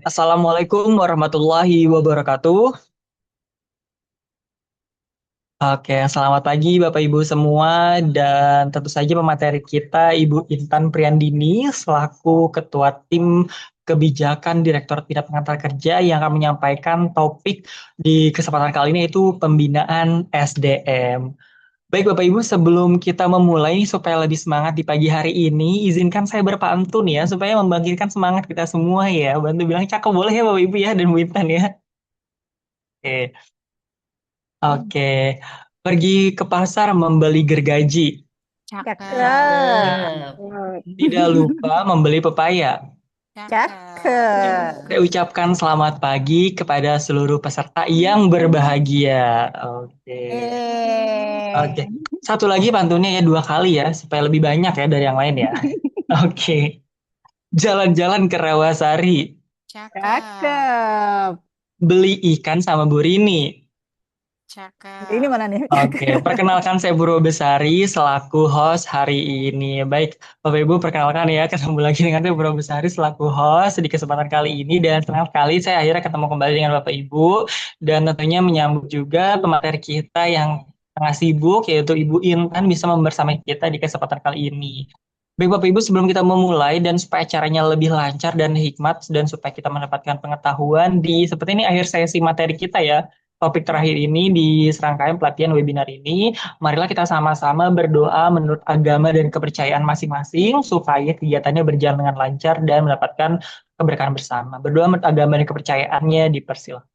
Assalamualaikum warahmatullahi wabarakatuh. Oke, selamat pagi Bapak Ibu semua dan tentu saja pemateri kita Ibu Intan Priandini selaku Ketua Tim Kebijakan Direktorat Bina Pengantar Kerja yang akan menyampaikan topik di kesempatan kali ini yaitu pembinaan SDM. Baik Bapak Ibu, sebelum kita memulai supaya lebih semangat di pagi hari ini, izinkan saya berpantun ya supaya membangkitkan semangat kita semua ya. Bantu bilang cakep boleh ya Bapak Ibu ya dan Bu Intan ya. Oke. Oke, pergi ke pasar membeli gergaji. Cakep. Cakep. Tidak lupa membeli pepaya. Cakep. Saya ucapkan selamat pagi kepada seluruh peserta yang berbahagia. Oke. Oke. Eh. Satu lagi pantunnya ya dua kali ya, supaya lebih banyak ya dari yang lain ya. Oke. Jalan-jalan ke Rawasari. Cakep. Cakep. Beli ikan sama Bu Rini. Ini Cakep. mana nih? Oke, perkenalkan saya Purwo Besari selaku host hari ini. Baik, Bapak Ibu perkenalkan ya, ketemu lagi dengan saya Purwo Besari selaku host di kesempatan kali ini dan senang sekali saya akhirnya ketemu kembali dengan Bapak Ibu dan tentunya menyambut juga pemateri kita yang tengah sibuk yaitu Ibu Intan bisa membersamai kita di kesempatan kali ini. Baik Bapak Ibu, sebelum kita memulai dan supaya caranya lebih lancar dan hikmat dan supaya kita mendapatkan pengetahuan di seperti ini akhir sesi materi kita ya. Topik terakhir ini di serangkaian pelatihan webinar ini, marilah kita sama-sama berdoa menurut agama dan kepercayaan masing-masing supaya kegiatannya berjalan dengan lancar dan mendapatkan keberkahan bersama. Berdoa menurut agama dan kepercayaannya dipersilakan.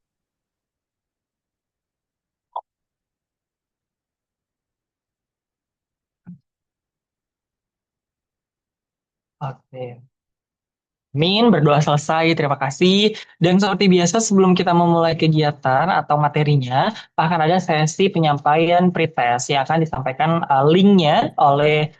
Oke. Min, berdoa selesai, terima kasih. Dan seperti biasa sebelum kita memulai kegiatan atau materinya, akan ada sesi penyampaian pretest yang akan disampaikan linknya oleh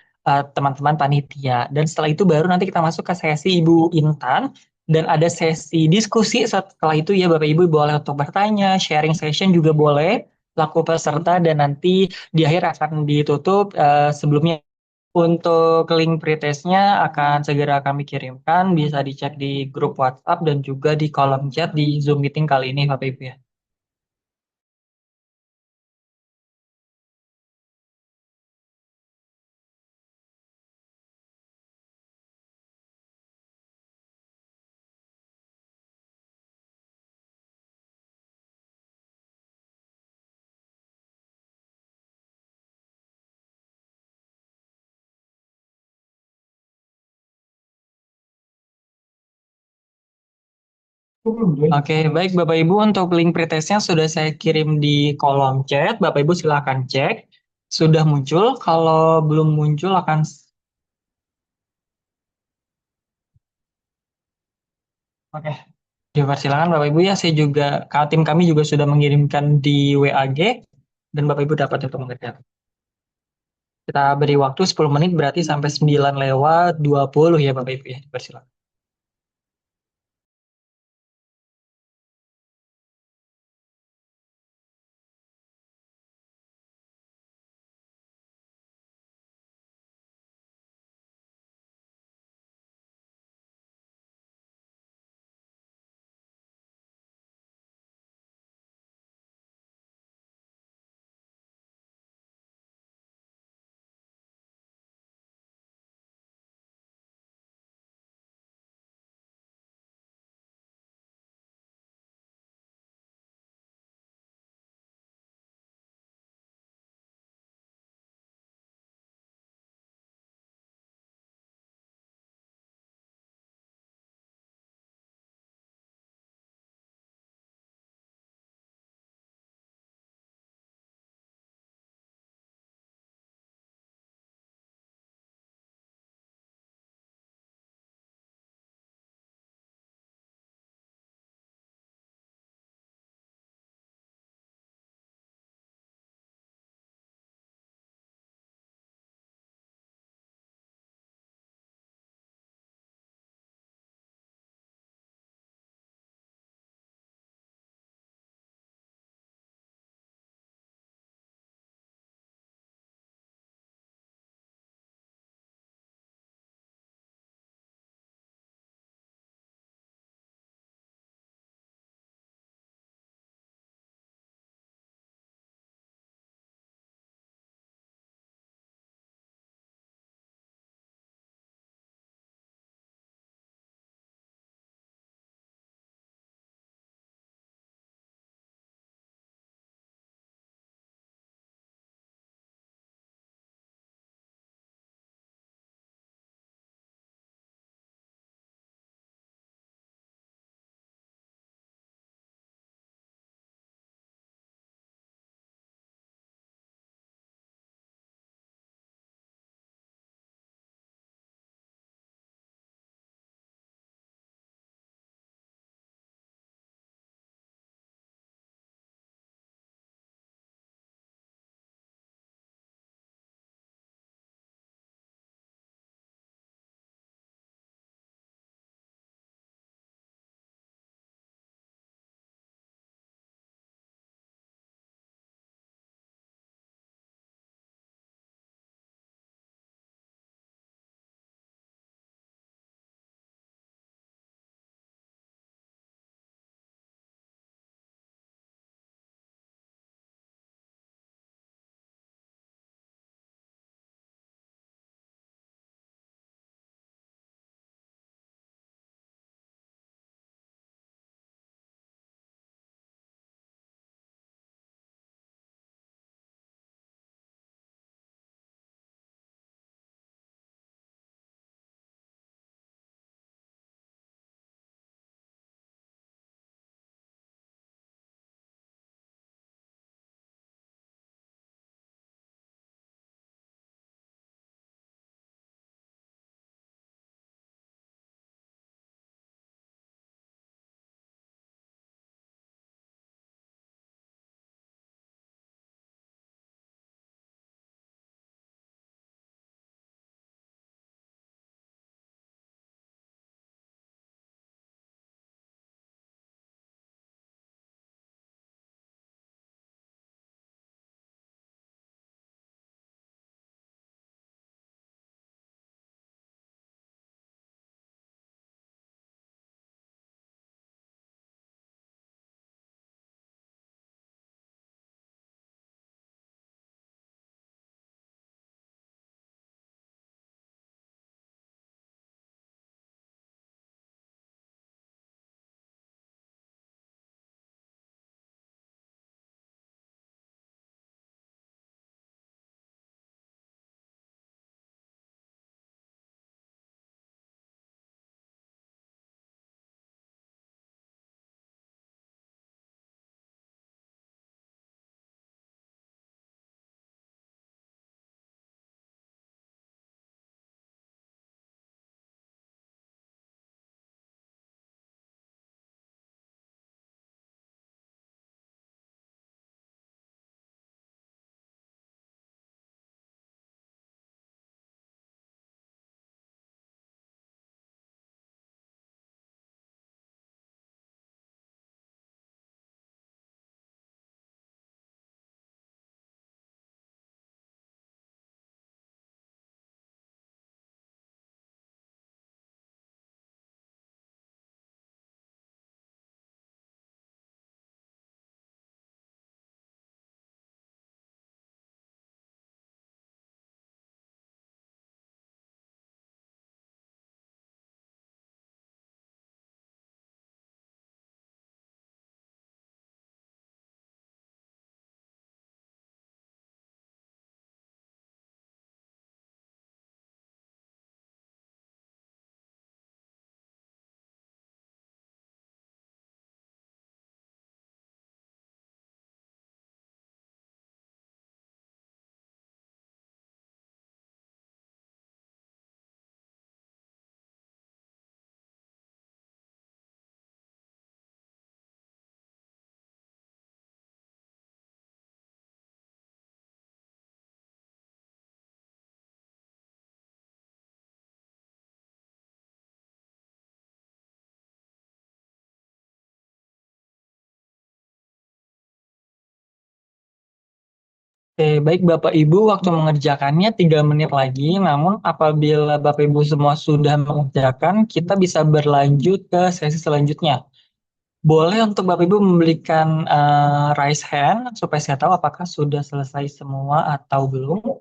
teman-teman panitia. Dan setelah itu baru nanti kita masuk ke sesi Ibu Intan, dan ada sesi diskusi setelah itu ya Bapak Ibu boleh untuk bertanya, sharing session juga boleh, laku peserta, dan nanti di akhir akan ditutup sebelumnya untuk link pretestnya akan segera kami kirimkan, bisa dicek di grup WhatsApp dan juga di kolom chat di Zoom meeting kali ini, Bapak Ibu ya. Oke, baik Bapak Ibu untuk link pretestnya sudah saya kirim di kolom chat. Bapak Ibu silakan cek. Sudah muncul, kalau belum muncul akan oke. Dipersilakan Bapak Ibu ya. Saya juga tim kami juga sudah mengirimkan di WAG dan Bapak Ibu dapat untuk mengerjakan. Kita beri waktu 10 menit berarti sampai 9 lewat 20 ya Bapak Ibu ya. Dipersilakan. Oke, baik Bapak Ibu, waktu mengerjakannya 3 menit lagi. Namun apabila Bapak Ibu semua sudah mengerjakan, kita bisa berlanjut ke sesi selanjutnya. Boleh untuk Bapak Ibu memberikan raise hand supaya saya tahu apakah sudah selesai semua atau belum.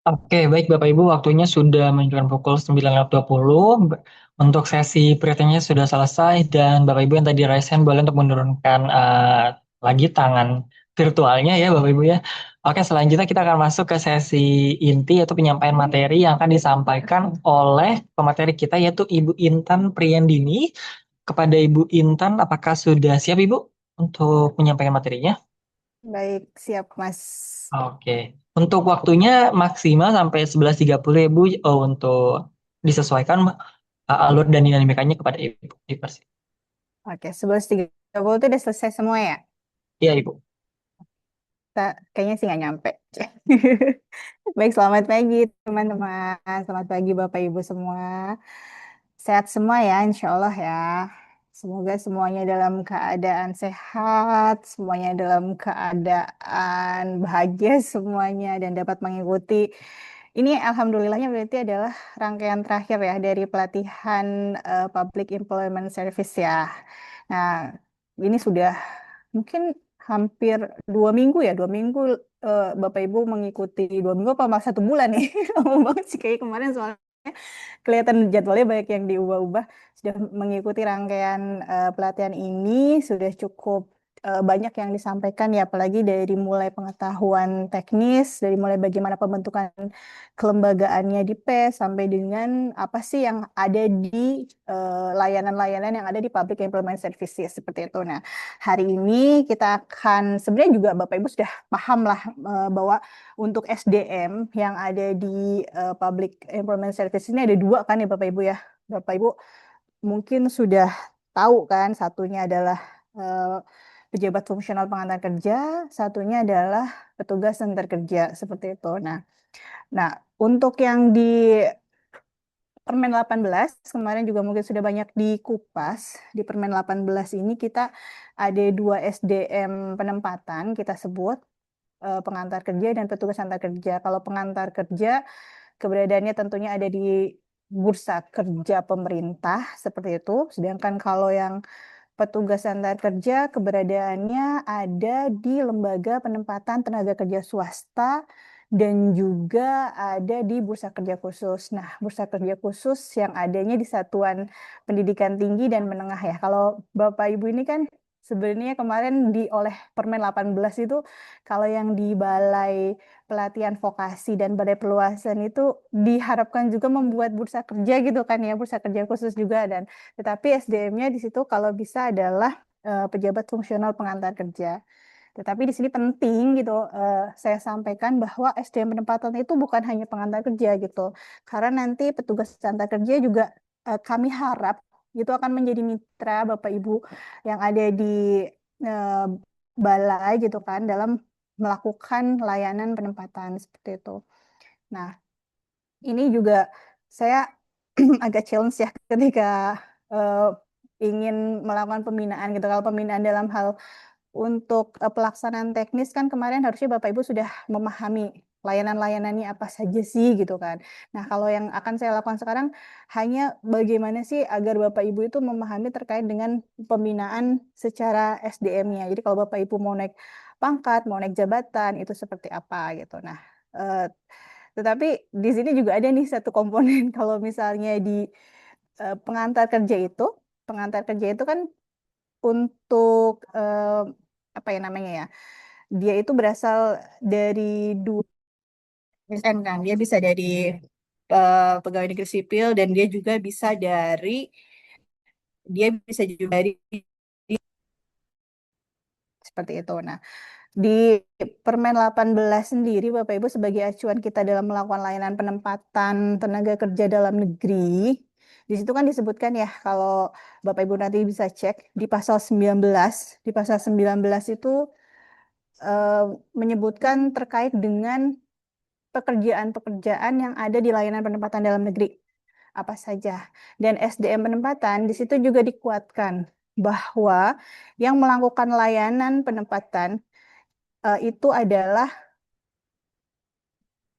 Oke, baik Bapak Ibu, waktunya sudah menunjukkan pukul 9.20. Untuk sesi pretanya sudah selesai dan Bapak Ibu yang tadi raise hand boleh untuk menurunkan lagi tangan virtualnya ya Bapak Ibu ya. Oke, selanjutnya kita akan masuk ke sesi inti yaitu penyampaian materi yang akan disampaikan oleh pemateri kita yaitu Ibu Intan Priyandini. Kepada Ibu Intan, apakah sudah siap Ibu untuk menyampaikan materinya? Baik, siap, Mas. Oke, untuk waktunya maksimal sampai 11.30 ya Bu, untuk disesuaikan alur dan dinamikanya kepada Ibu. Dipersi. Oke, 11.30 itu udah selesai semua ya? Iya Ibu. Kayaknya sih nggak nyampe. Baik, selamat pagi teman-teman. Selamat pagi Bapak Ibu semua. Sehat semua ya, insya Allah ya. Semoga semuanya dalam keadaan sehat, semuanya dalam keadaan bahagia semuanya dan dapat mengikuti. Ini alhamdulillahnya berarti adalah rangkaian terakhir ya dari pelatihan Public Employment Service ya. Nah, ini sudah mungkin hampir 2 minggu ya, 2 minggu Bapak Ibu mengikuti 2 minggu apa malah 1 bulan nih, lama banget sih kayak kemarin soalnya kelihatan jadwalnya banyak yang diubah-ubah. Sudah mengikuti rangkaian pelatihan ini sudah cukup banyak yang disampaikan ya, apalagi dari mulai pengetahuan teknis, dari mulai bagaimana pembentukan kelembagaannya di PES sampai dengan apa sih yang ada di layanan-layanan yang ada di Public Employment Services seperti itu. Nah, hari ini kita akan sebenarnya juga Bapak Ibu sudah paham lah bahwa untuk SDM yang ada di Public Employment Service ini ada dua kan ya Bapak Ibu ya. Bapak Ibu mungkin sudah tahu kan, satunya adalah eh, pejabat fungsional pengantar kerja, satunya adalah petugas antar kerja seperti itu. Nah, untuk yang di Permen 18 kemarin juga mungkin sudah banyak dikupas. Di Permen 18 ini kita ada dua SDM penempatan kita sebut, pengantar kerja dan petugas antar kerja. Kalau pengantar kerja keberadaannya tentunya ada di bursa kerja pemerintah seperti itu. Sedangkan kalau yang petugas antar kerja keberadaannya ada di lembaga penempatan tenaga kerja swasta dan juga ada di bursa kerja khusus. Nah, bursa kerja khusus yang adanya di Satuan Pendidikan Tinggi dan Menengah ya. Kalau Bapak Ibu ini kan sebenarnya kemarin oleh Permen 18 itu kalau yang di Balai Pelatihan Vokasi dan Balai Perluasan itu diharapkan juga membuat bursa kerja gitu kan ya, bursa kerja khusus juga dan tetapi SDM-nya di situ kalau bisa adalah pejabat fungsional pengantar kerja. Tetapi di sini penting gitu, saya sampaikan bahwa SDM penempatan itu bukan hanya pengantar kerja gitu. Karena nanti petugas antar kerja juga kami harap itu akan menjadi mitra Bapak Ibu yang ada di eh, balai gitu kan dalam melakukan layanan penempatan seperti itu. Nah, ini juga saya agak challenge ya ketika eh, ingin melakukan pembinaan gitu. Kalau pembinaan dalam hal untuk pelaksanaan teknis kan kemarin harusnya Bapak Ibu sudah memahami layanan-layanannya apa saja sih gitu kan. Nah, kalau yang akan saya lakukan sekarang hanya bagaimana sih agar Bapak Ibu itu memahami terkait dengan pembinaan secara SDM-nya. Jadi kalau Bapak Ibu mau naik pangkat, mau naik jabatan itu seperti apa gitu. Nah, eh, tetapi di sini juga ada nih satu komponen kalau misalnya di pengantar pengantar kerja itu kan untuk apa ya namanya ya, dia itu berasal dari dua ASN kan, dia bisa dari pegawai negeri sipil dan dia juga bisa dari dari seperti itu. Nah, di Permen 18 sendiri, Bapak Ibu, sebagai acuan kita dalam melakukan layanan penempatan tenaga kerja dalam negeri, di situ kan disebutkan ya, kalau Bapak Ibu nanti bisa cek di pasal 19, di pasal 19 itu eh, menyebutkan terkait dengan pekerjaan-pekerjaan yang ada di layanan penempatan dalam negeri, apa saja. Dan SDM penempatan di situ juga dikuatkan bahwa yang melakukan layanan penempatan eh, itu adalah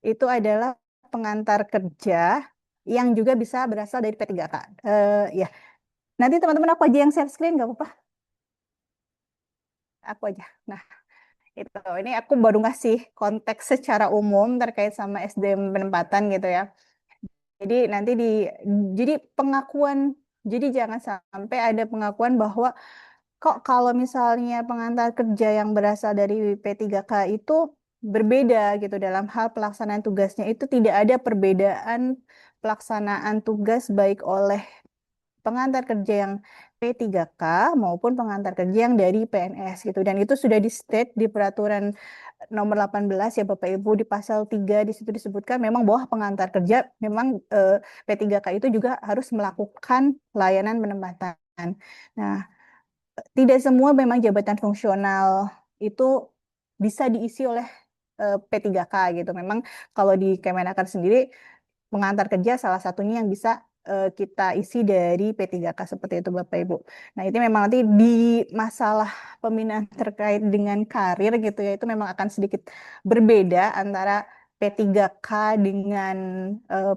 itu adalah pengantar kerja yang juga bisa berasal dari P3K. Ya, nanti teman-teman aku aja yang share screen, nggak apa-apa. Aku aja. Nah, itu. Ini aku baru ngasih konteks secara umum terkait sama SDM penempatan gitu ya. Jadi nanti jadi pengakuan, jadi jangan sampai ada pengakuan bahwa kok kalau misalnya pengantar kerja yang berasal dari P3K itu berbeda gitu dalam hal pelaksanaan tugasnya itu tidak ada perbedaan pelaksanaan tugas baik oleh pengantar kerja yang P3K maupun pengantar kerja yang dari PNS gitu dan itu sudah di state di peraturan nomor 18 ya Bapak Ibu di pasal 3 di situ disebutkan memang bahwa pengantar kerja memang P3K itu juga harus melakukan layanan penempatan. Nah, tidak semua memang jabatan fungsional itu bisa diisi oleh P3K gitu. Memang kalau di Kemenaker sendiri pengantar kerja salah satunya yang bisa kita isi dari P3K seperti itu Bapak Ibu. Nah, itu memang nanti di masalah pembinaan terkait dengan karir gitu ya, itu memang akan sedikit berbeda antara P3K dengan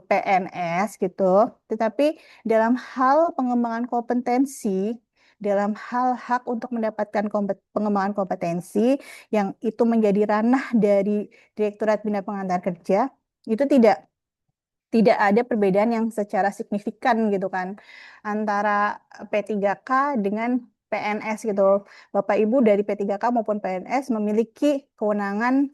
PNS gitu. Tetapi dalam hal pengembangan kompetensi, dalam hal hak untuk mendapatkan pengembangan kompetensi yang itu menjadi ranah dari Direktorat Bina Pengantar Kerja, itu tidak ada perbedaan yang secara signifikan gitu kan antara P3K dengan PNS gitu. Bapak Ibu dari P3K maupun PNS memiliki kewenangan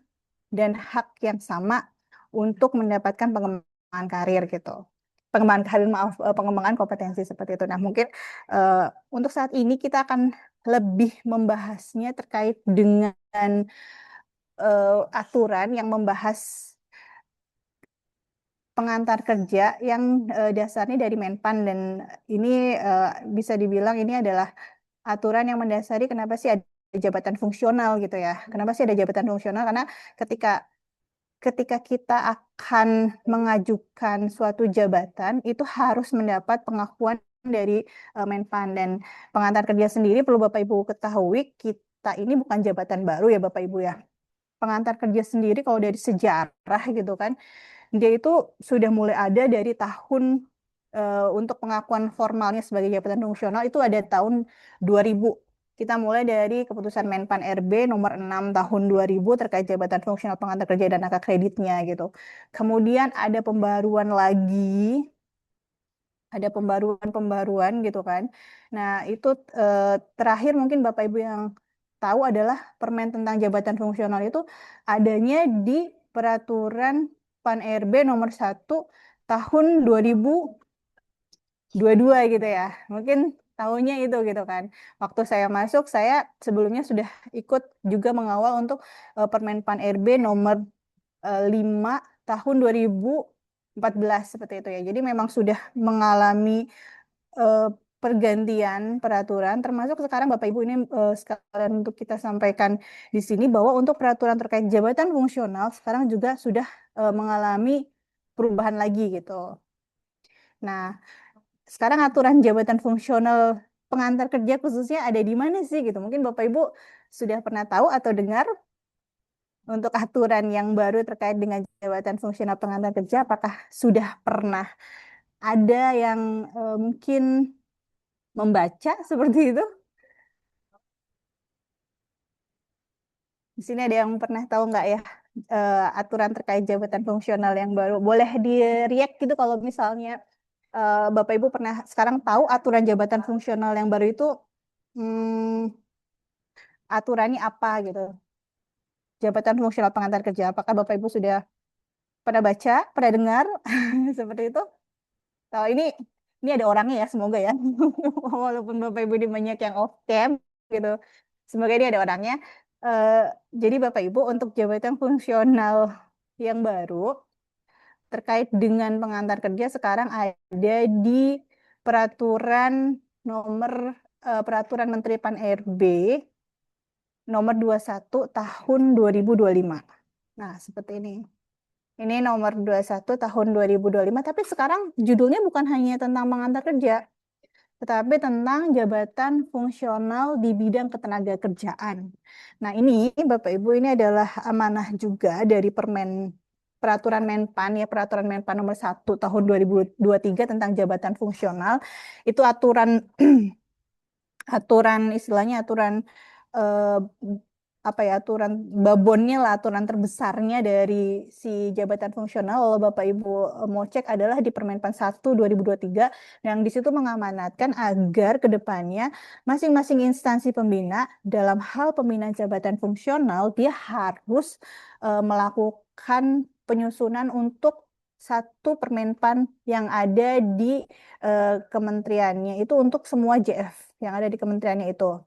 dan hak yang sama untuk mendapatkan pengembangan karir gitu. Pengembangan karir, maaf, pengembangan kompetensi seperti itu. Nah, mungkin eh, untuk saat ini kita akan lebih membahasnya terkait dengan aturan yang membahas pengantar kerja yang dasarnya dari Menpan dan ini eh, bisa dibilang ini adalah aturan yang mendasari kenapa sih ada jabatan fungsional gitu ya. Kenapa sih ada jabatan fungsional? Karena ketika ketika kita akan mengajukan suatu jabatan itu harus mendapat pengakuan dari Menpan, dan pengantar kerja sendiri perlu Bapak Ibu ketahui kita ini bukan jabatan baru ya Bapak Ibu ya. Pengantar kerja sendiri kalau dari sejarah gitu kan, dia itu sudah mulai ada dari tahun untuk pengakuan formalnya sebagai jabatan fungsional itu ada tahun 2000. Kita mulai dari keputusan Menpan RB nomor 6 tahun 2000 terkait jabatan fungsional pengantar kerja dan angka kreditnya gitu. Kemudian ada pembaruan gitu kan. Nah, itu terakhir mungkin Bapak Ibu yang tahu adalah permen tentang jabatan fungsional itu adanya di peraturan PAN RB nomor 1 tahun 2022 gitu ya. Mungkin tahunnya itu gitu kan. Waktu saya masuk, saya sebelumnya sudah ikut juga mengawal untuk Permen PAN RB nomor 5 tahun 2014 seperti itu ya. Jadi memang sudah mengalami eh, pergantian peraturan, termasuk sekarang Bapak Ibu ini sekalian untuk kita sampaikan di sini bahwa untuk peraturan terkait jabatan fungsional sekarang juga sudah mengalami perubahan lagi gitu. Nah, sekarang aturan jabatan fungsional pengantar kerja khususnya ada di mana sih gitu? Mungkin Bapak Ibu sudah pernah tahu atau dengar untuk aturan yang baru terkait dengan jabatan fungsional pengantar kerja, apakah sudah pernah ada yang mungkin membaca seperti itu? Di sini ada yang pernah tahu nggak ya aturan terkait jabatan fungsional yang baru? Boleh di-react gitu kalau misalnya Bapak Ibu pernah sekarang tahu aturan jabatan fungsional yang baru itu hmm, aturannya apa gitu? Jabatan fungsional pengantar kerja. Apakah Bapak Ibu sudah pernah baca, pernah dengar seperti itu? Kalau ini ada orangnya ya, semoga ya. Walaupun Bapak Ibu ini banyak yang off cam gitu. Semoga ini ada orangnya. Eh, jadi Bapak Ibu untuk jabatan fungsional yang baru terkait dengan pengantar kerja sekarang ada di peraturan nomor peraturan Menteri Pan RB nomor 21 tahun 2025. Nah, seperti ini. Ini nomor 21 tahun 2025, tapi sekarang judulnya bukan hanya tentang pengantar kerja, tetapi tentang jabatan fungsional di bidang ketenaga kerjaan. Nah, ini Bapak Ibu ini adalah amanah juga dari Peraturan Menpan ya, Peraturan Menpan nomor 1 tahun 2023 tentang jabatan fungsional. Itu aturan aturan istilahnya aturan eh, apa ya, aturan babonnya lah, aturan terbesarnya dari si jabatan fungsional kalau Bapak Ibu mau cek adalah di Permenpan 1 2023 yang di situ mengamanatkan agar ke depannya masing-masing instansi pembina dalam hal pembinaan jabatan fungsional dia harus melakukan penyusunan untuk satu Permenpan yang ada di kementeriannya itu untuk semua JF yang ada di kementeriannya itu.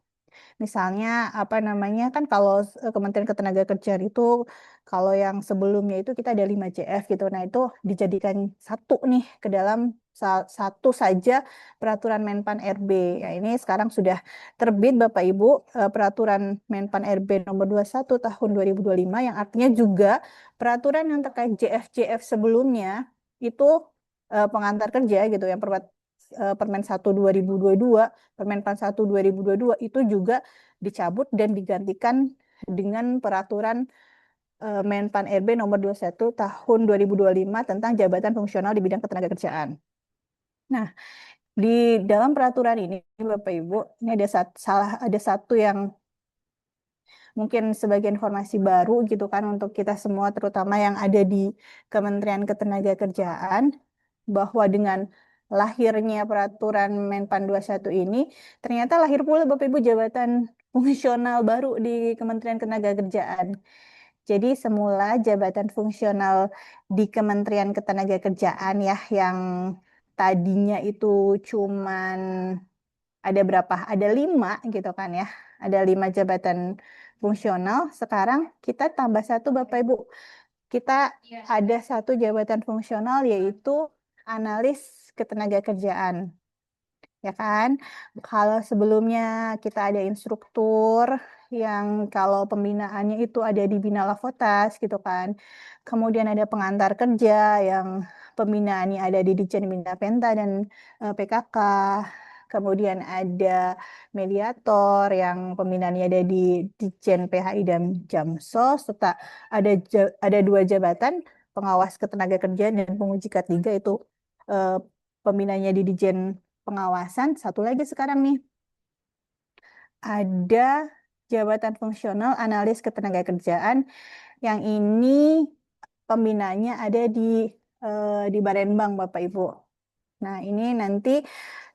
Misalnya apa namanya kan kalau Kementerian Ketenagakerjaan itu kalau yang sebelumnya itu kita ada 5 JF gitu. Nah, itu dijadikan satu nih ke dalam satu saja peraturan Menpan RB. Ya, ini sekarang sudah terbit Bapak Ibu peraturan Menpan RB nomor 21 tahun 2025 yang artinya juga peraturan yang terkait JF-JF sebelumnya itu pengantar kerja gitu yang Permen 1 2022, Permenpan 1 2022 itu juga dicabut dan digantikan dengan peraturan Menpan RB nomor 21 tahun 2025 tentang jabatan fungsional di bidang ketenagakerjaan. Nah, di dalam peraturan ini Bapak Ibu, ini ada satu yang mungkin sebagai informasi baru gitu kan untuk kita semua terutama yang ada di Kementerian Ketenagakerjaan bahwa dengan lahirnya peraturan Menpan 21 ini ternyata lahir pula Bapak Ibu jabatan fungsional baru di Kementerian Ketenagakerjaan. Jadi semula jabatan fungsional di Kementerian Ketenagakerjaan ya yang tadinya itu cuman ada berapa? Ada 5 gitu kan ya. Ada 5 jabatan fungsional. Sekarang kita tambah satu Bapak Ibu. Kita ada satu jabatan fungsional yaitu analis ketenagakerjaan. Ya kan? Kalau sebelumnya kita ada instruktur yang kalau pembinaannya itu ada di Bina Lavotas gitu kan. Kemudian ada pengantar kerja yang pembinaannya ada di Ditjen Bina Penta dan PKK. Kemudian ada mediator yang pembinaannya ada di Ditjen PHI dan Jamsos, serta ada dua jabatan pengawas ketenagakerjaan dan penguji K3 itu eh, pembinanya di Ditjen Pengawasan. Satu lagi sekarang nih ada jabatan fungsional analis ketenagakerjaan yang ini pembinaannya ada di Barenbang Bapak Ibu. Nah, ini nanti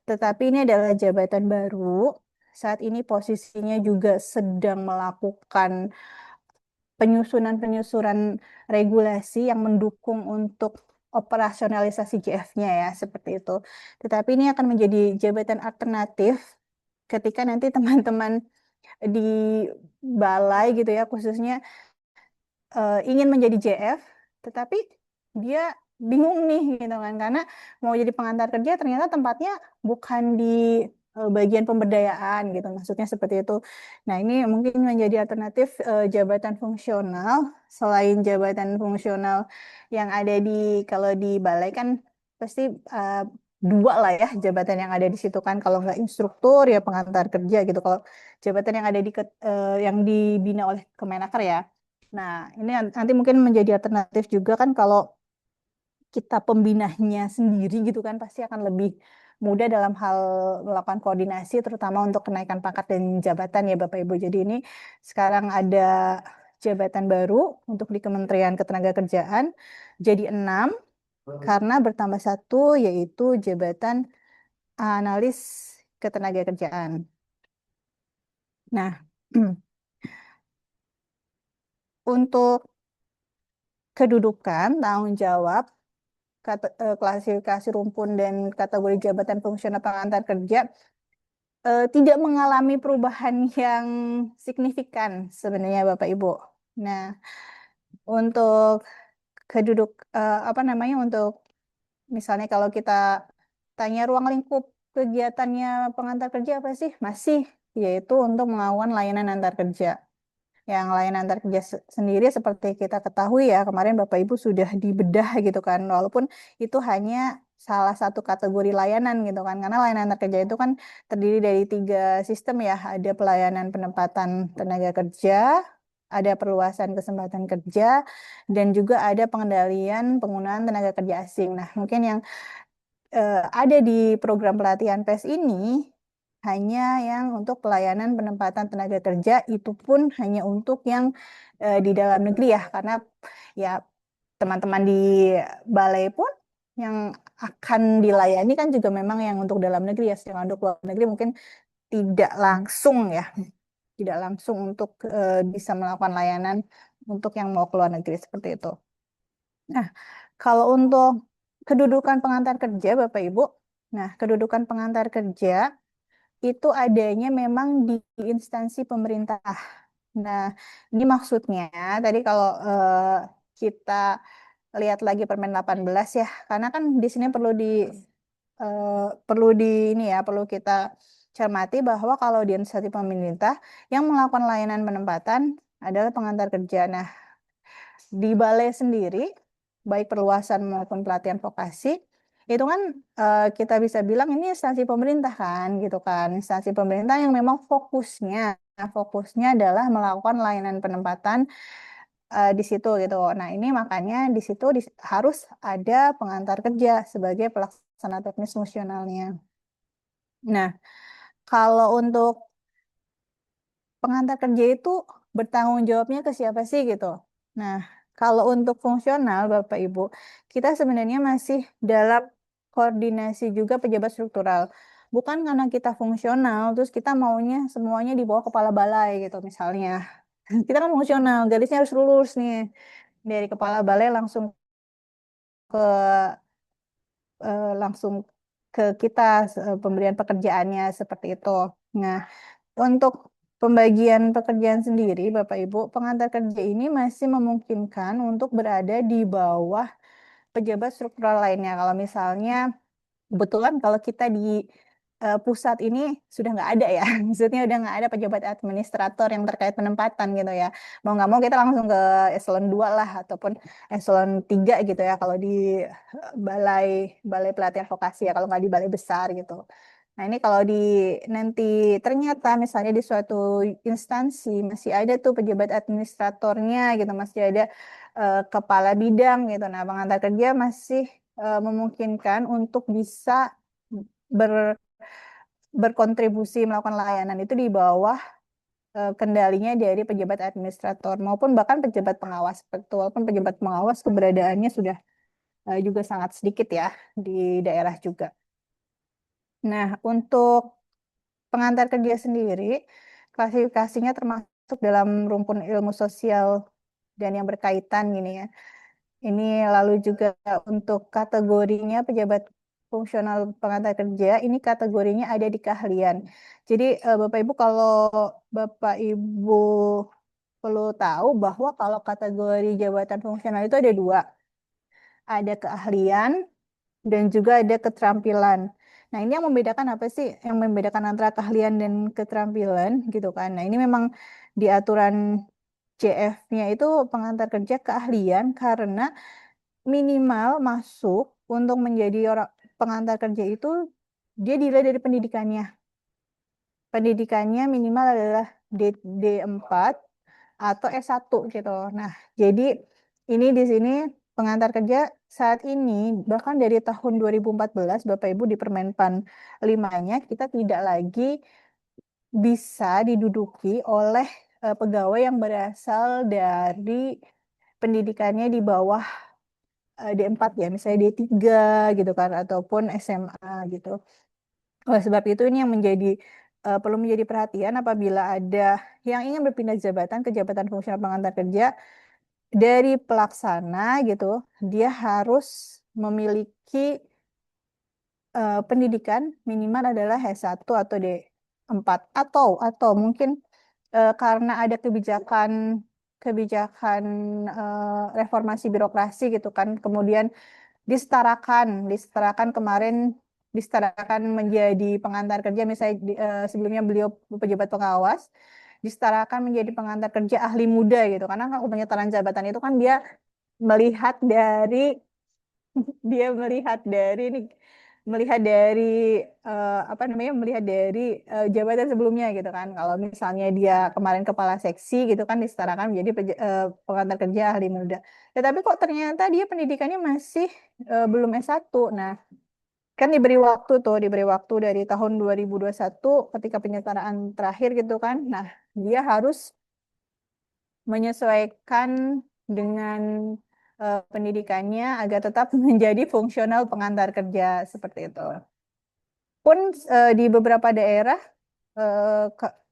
tetapi ini adalah jabatan baru. Saat ini posisinya juga sedang melakukan penyusunan-penyusunan regulasi yang mendukung untuk operasionalisasi JF-nya ya, seperti itu. Tetapi ini akan menjadi jabatan alternatif ketika nanti teman-teman di balai gitu ya, khususnya ingin menjadi JF, tetapi dia bingung nih gitu kan, karena mau jadi pengantar kerja ternyata tempatnya bukan di bagian pemberdayaan gitu, maksudnya seperti itu. Nah, ini mungkin menjadi alternatif jabatan fungsional selain jabatan fungsional yang ada di kalau di balai kan pasti dua lah ya jabatan yang ada di situ kan, kalau nggak instruktur ya pengantar kerja gitu. Kalau jabatan yang ada yang dibina oleh Kemenaker ya. Nah, ini nanti mungkin menjadi alternatif juga kan kalau kita pembinanya sendiri gitu kan pasti akan lebih mudah dalam hal melakukan koordinasi terutama untuk kenaikan pangkat dan jabatan ya Bapak Ibu. Jadi ini sekarang ada jabatan baru untuk di Kementerian Ketenagakerjaan jadi 6 karena bertambah satu yaitu jabatan analis ketenagakerjaan. Nah, untuk kedudukan tanggung jawab klasifikasi rumpun dan kategori jabatan fungsional pengantar kerja tidak mengalami perubahan yang signifikan sebenarnya Bapak Ibu. Nah, untuk apa namanya untuk misalnya kalau kita tanya ruang lingkup kegiatannya pengantar kerja apa sih? Masih yaitu untuk melakukan layanan antar kerja. Yang layanan antar kerja sendiri seperti kita ketahui ya, kemarin Bapak Ibu sudah dibedah gitu kan, walaupun itu hanya salah satu kategori layanan gitu kan, karena layanan antar kerja itu kan terdiri dari 3 sistem ya, ada pelayanan penempatan tenaga kerja, ada perluasan kesempatan kerja, dan juga ada pengendalian penggunaan tenaga kerja asing. Nah, mungkin yang ada di program pelatihan PES ini hanya yang untuk pelayanan penempatan tenaga kerja, itu pun hanya untuk yang di dalam negeri ya, karena ya teman-teman di balai pun yang akan dilayani kan juga memang yang untuk dalam negeri ya, sedangkan untuk luar negeri mungkin tidak langsung ya, tidak langsung untuk bisa melakukan layanan untuk yang mau ke luar negeri seperti itu. Nah, kalau untuk kedudukan pengantar kerja, Bapak Ibu, nah kedudukan pengantar kerja itu adanya memang di instansi pemerintah. Nah, ini maksudnya tadi kalau kita lihat lagi Permen 18 ya, karena kan di sini eh, perlu di ini ya, perlu kita cermati bahwa kalau di instansi pemerintah yang melakukan layanan penempatan adalah pengantar kerja. Nah, di balai sendiri, baik perluasan maupun pelatihan vokasi, itu kan kita bisa bilang ini instansi pemerintah kan, gitu kan. Instansi pemerintah yang memang fokusnya adalah melakukan layanan penempatan di situ gitu. Nah, ini makanya di situ harus ada pengantar kerja sebagai pelaksana teknis fungsionalnya. Nah, kalau untuk pengantar kerja itu bertanggung jawabnya ke siapa sih gitu. Nah, kalau untuk fungsional Bapak Ibu, kita sebenarnya masih dalam koordinasi juga pejabat struktural. Bukan karena kita fungsional, terus kita maunya semuanya di bawah kepala balai gitu misalnya. Kita kan fungsional, garisnya harus lurus nih. Dari kepala balai ke langsung ke kita pemberian pekerjaannya seperti itu. Nah, untuk pembagian pekerjaan sendiri, Bapak Ibu, pengantar kerja ini masih memungkinkan untuk berada di bawah pejabat struktural lainnya. Kalau misalnya, kebetulan kalau kita di pusat ini sudah nggak ada ya. Maksudnya udah nggak ada pejabat administrator yang terkait penempatan gitu ya. Mau nggak mau kita langsung ke eselon 2 lah ataupun eselon 3 gitu ya kalau di balai balai pelatihan vokasi ya kalau nggak di balai besar gitu. Nah ini kalau di nanti ternyata misalnya di suatu instansi masih ada tuh pejabat administratornya gitu, masih ada kepala bidang gitu. Nah pengantar kerja masih memungkinkan untuk bisa ber berkontribusi melakukan layanan itu di bawah kendalinya dari pejabat administrator maupun bahkan pejabat pengawas. Walaupun pejabat pengawas keberadaannya sudah juga sangat sedikit ya di daerah juga. Nah, untuk pengantar kerja sendiri, klasifikasinya termasuk dalam rumpun ilmu sosial dan yang berkaitan gini ya. Ini lalu juga untuk kategorinya pejabat fungsional pengantar kerja, ini kategorinya ada di keahlian. Jadi Bapak Ibu kalau Bapak Ibu perlu tahu bahwa kalau kategori jabatan fungsional itu ada dua, ada keahlian dan juga ada keterampilan. Nah ini yang membedakan apa sih? Yang membedakan antara keahlian dan keterampilan gitu kan? Nah ini memang di aturan JF-nya itu pengantar kerja keahlian karena minimal masuk untuk menjadi orang pengantar kerja itu dia dilihat dari pendidikannya. Pendidikannya minimal adalah D4 atau S1 gitu. Nah, jadi ini di sini pengantar kerja saat ini bahkan dari tahun 2014 Bapak Ibu di Permenpan 5-nya kita tidak lagi bisa diduduki oleh pegawai yang berasal dari pendidikannya di bawah D4 ya, misalnya D3 gitu kan, ataupun SMA gitu. Oleh sebab itu ini yang menjadi perlu menjadi perhatian apabila ada yang ingin berpindah jabatan ke jabatan fungsional pengantar kerja dari pelaksana gitu, dia harus memiliki pendidikan minimal adalah S1 atau D4 atau mungkin karena ada kebijakan kebijakan reformasi birokrasi gitu kan, kemudian disetarakan kemarin disetarakan menjadi pengantar kerja misalnya sebelumnya beliau pejabat pengawas disetarakan menjadi pengantar kerja ahli muda gitu karena kan penyetaraan jabatan itu kan melihat dari dia melihat dari apa namanya melihat dari jabatan sebelumnya gitu kan kalau misalnya dia kemarin kepala seksi gitu kan disetarakan menjadi pengantar kerja ahli muda tetapi kok ternyata dia pendidikannya masih belum S1. Nah kan diberi waktu dari tahun 2021 ketika penyetaraan terakhir gitu kan nah dia harus menyesuaikan dengan pendidikannya agar tetap menjadi fungsional pengantar kerja seperti itu. Pun di beberapa daerah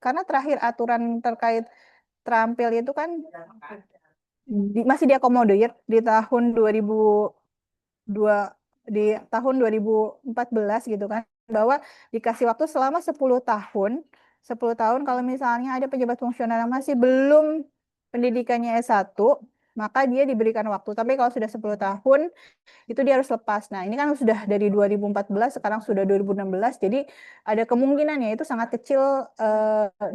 karena terakhir aturan terkait terampil itu kan masih diakomodir di tahun 2002 di tahun 2014 gitu kan bahwa dikasih waktu selama 10 tahun 10 tahun kalau misalnya ada pejabat fungsional yang masih belum pendidikannya S1 maka dia diberikan waktu tapi kalau sudah 10 tahun itu dia harus lepas. Nah, ini kan sudah dari 2014, sekarang sudah 2016, jadi ada kemungkinan ya itu sangat kecil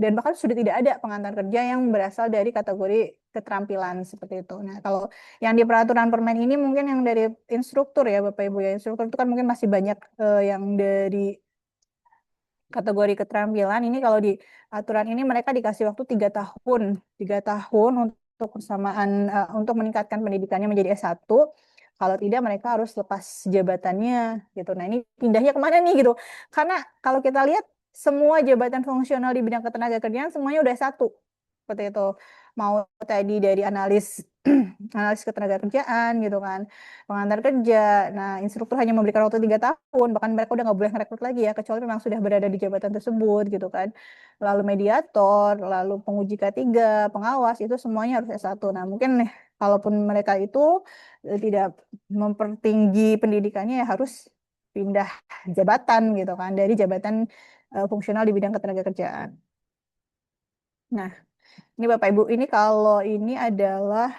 dan bahkan sudah tidak ada pengantar kerja yang berasal dari kategori keterampilan seperti itu. Nah, kalau yang di peraturan permen ini mungkin yang dari instruktur ya Bapak Ibu ya, instruktur itu kan mungkin masih banyak yang dari kategori keterampilan ini kalau di aturan ini mereka dikasih waktu 3 tahun untuk persamaan untuk meningkatkan pendidikannya menjadi S1. Kalau tidak mereka harus lepas jabatannya gitu. Nah ini pindahnya kemana nih gitu? Karena kalau kita lihat semua jabatan fungsional di bidang ketenagakerjaan semuanya udah satu seperti itu. Mau tadi dari analis analis ketenagakerjaan gitu kan, pengantar kerja. Nah, instruktur hanya memberikan waktu 3 tahun, bahkan mereka udah nggak boleh merekrut lagi ya, kecuali memang sudah berada di jabatan tersebut gitu kan. Lalu mediator, lalu penguji K3, pengawas itu semuanya harus S1. Nah, mungkin nih, kalaupun mereka itu tidak mempertinggi pendidikannya ya harus pindah jabatan gitu kan dari jabatan fungsional di bidang ketenagakerjaan. Nah, ini Bapak Ibu, ini kalau ini adalah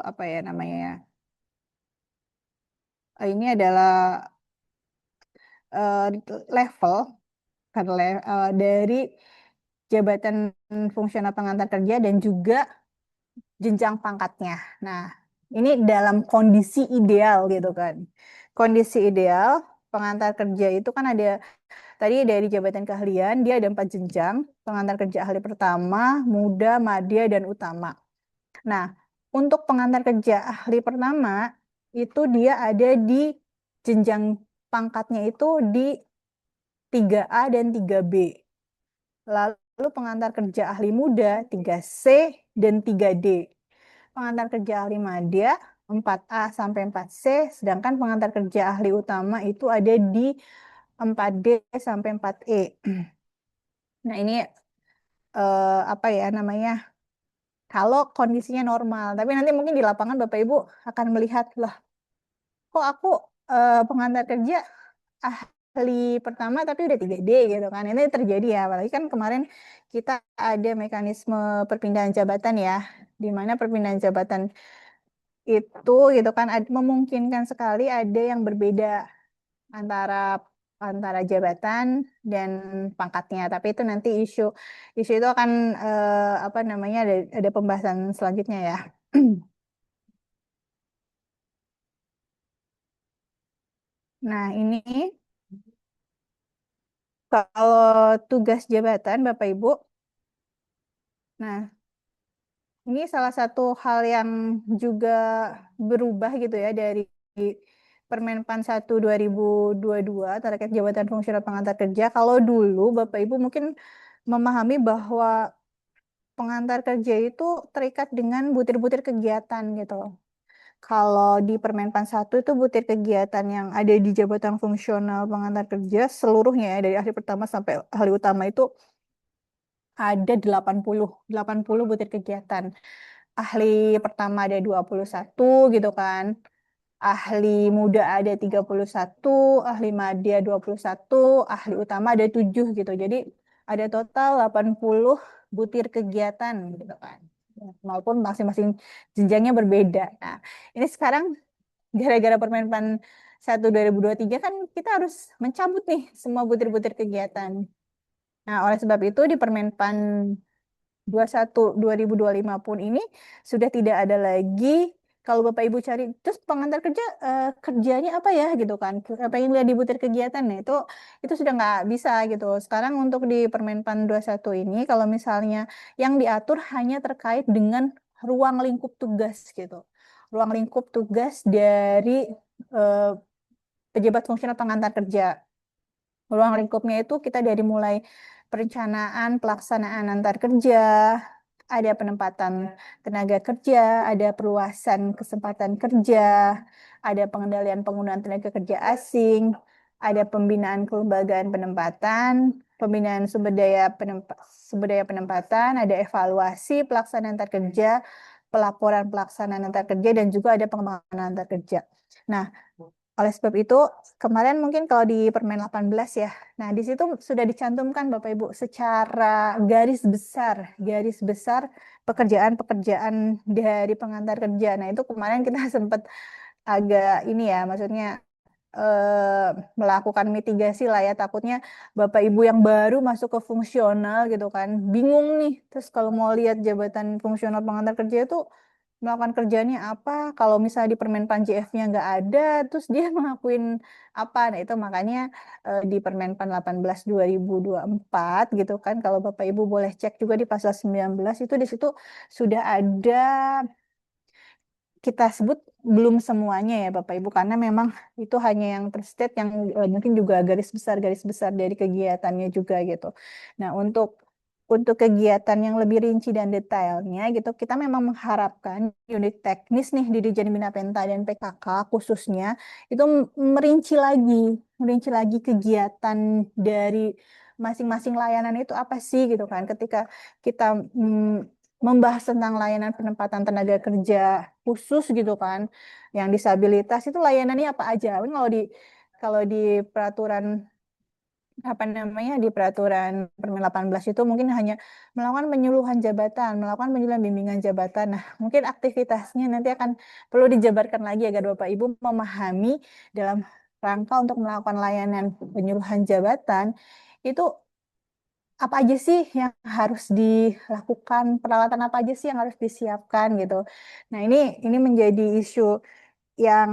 apa ya namanya ya? Ini adalah eh, level dari jabatan fungsional pengantar kerja dan juga jenjang pangkatnya. Nah, ini dalam kondisi ideal gitu kan. Kondisi ideal pengantar kerja itu kan ada tadi dari jabatan keahlian dia ada 4 jenjang. Pengantar kerja ahli pertama, muda, madya, dan utama. Nah, untuk pengantar kerja ahli pertama itu dia ada di jenjang pangkatnya itu di 3A dan 3B. Lalu pengantar kerja ahli muda 3C dan 3D. Pengantar kerja ahli madya 4A sampai 4C, sedangkan pengantar kerja ahli utama itu ada di 4D sampai 4E. Nah, ini apa ya namanya? Kalau kondisinya normal. Tapi nanti mungkin di lapangan Bapak Ibu akan melihat, lah, kok aku pengantar kerja ahli pertama tapi udah 3D gitu kan. Ini terjadi ya, apalagi kan kemarin kita ada mekanisme perpindahan jabatan ya, di mana perpindahan jabatan itu gitu kan memungkinkan sekali ada yang berbeda antara antara jabatan dan pangkatnya. Tapi itu nanti isu isu itu akan apa namanya ada pembahasan selanjutnya ya. Nah, ini kalau tugas jabatan Bapak Ibu. Nah, ini salah satu hal yang juga berubah gitu ya dari Permenpan 1 2022 terkait jabatan fungsional pengantar kerja. Kalau dulu Bapak Ibu mungkin memahami bahwa pengantar kerja itu terikat dengan butir-butir kegiatan gitu. Kalau di Permenpan 1 itu butir kegiatan yang ada di jabatan fungsional pengantar kerja seluruhnya ya, dari ahli pertama sampai ahli utama itu ada 80 butir kegiatan. Ahli pertama ada 21 gitu kan. Ahli muda ada 31, ahli madya 21, ahli utama ada 7 gitu. Jadi ada total 80 butir kegiatan gitu kan. Walaupun masing-masing jenjangnya berbeda. Nah, ini sekarang gara-gara Permenpan 1 2023 kan kita harus mencabut nih semua butir-butir kegiatan. Nah, oleh sebab itu di Permenpan 21 2025 pun ini sudah tidak ada lagi kalau Bapak Ibu cari terus pengantar kerja kerjanya apa ya gitu kan. Pengen lihat di butir kegiatan nih itu sudah nggak bisa gitu. Sekarang untuk di Permenpan 21 ini kalau misalnya yang diatur hanya terkait dengan ruang lingkup tugas gitu. Ruang lingkup tugas dari eh, pejabat fungsional pengantar kerja. Ruang lingkupnya itu kita dari mulai perencanaan, pelaksanaan antar kerja, ada penempatan tenaga kerja, ada perluasan kesempatan kerja, ada pengendalian penggunaan tenaga kerja asing, ada pembinaan kelembagaan penempatan, pembinaan sumber daya penempatan, ada evaluasi pelaksanaan antar kerja, pelaporan pelaksanaan antar kerja, dan juga ada pengembangan antar kerja. Nah, oleh sebab itu, kemarin mungkin kalau di Permen 18 ya, nah di situ sudah dicantumkan Bapak Ibu secara garis besar pekerjaan-pekerjaan dari pengantar kerja. Nah itu kemarin kita sempat agak ini ya, maksudnya melakukan mitigasi lah ya, takutnya Bapak Ibu yang baru masuk ke fungsional gitu kan, bingung nih. Terus kalau mau lihat jabatan fungsional pengantar kerja itu melakukan kerjanya apa, kalau misalnya di Permenpan JF-nya nggak ada, terus dia mengakuin apa. Nah, itu makanya di Permenpan 18 2024 gitu kan, kalau Bapak Ibu boleh cek juga di pasal 19 itu di situ sudah ada kita sebut belum semuanya ya Bapak Ibu karena memang itu hanya yang terstate yang mungkin juga garis besar dari kegiatannya juga gitu. Nah, untuk kegiatan yang lebih rinci dan detailnya gitu kita memang mengharapkan unit teknis nih di Dirjen Bina Penta dan PKK khususnya itu merinci lagi kegiatan dari masing-masing layanan itu apa sih gitu kan ketika kita membahas tentang layanan penempatan tenaga kerja khusus gitu kan, yang disabilitas itu layanannya apa aja. Kan kalau di peraturan apa namanya di peraturan Permen 18 itu mungkin hanya melakukan penyuluhan jabatan, melakukan penyuluhan bimbingan jabatan. Nah, mungkin aktivitasnya nanti akan perlu dijabarkan lagi agar Bapak Ibu memahami dalam rangka untuk melakukan layanan penyuluhan jabatan, itu apa aja sih yang harus dilakukan, peralatan apa aja sih yang harus disiapkan gitu. Nah, ini menjadi isu yang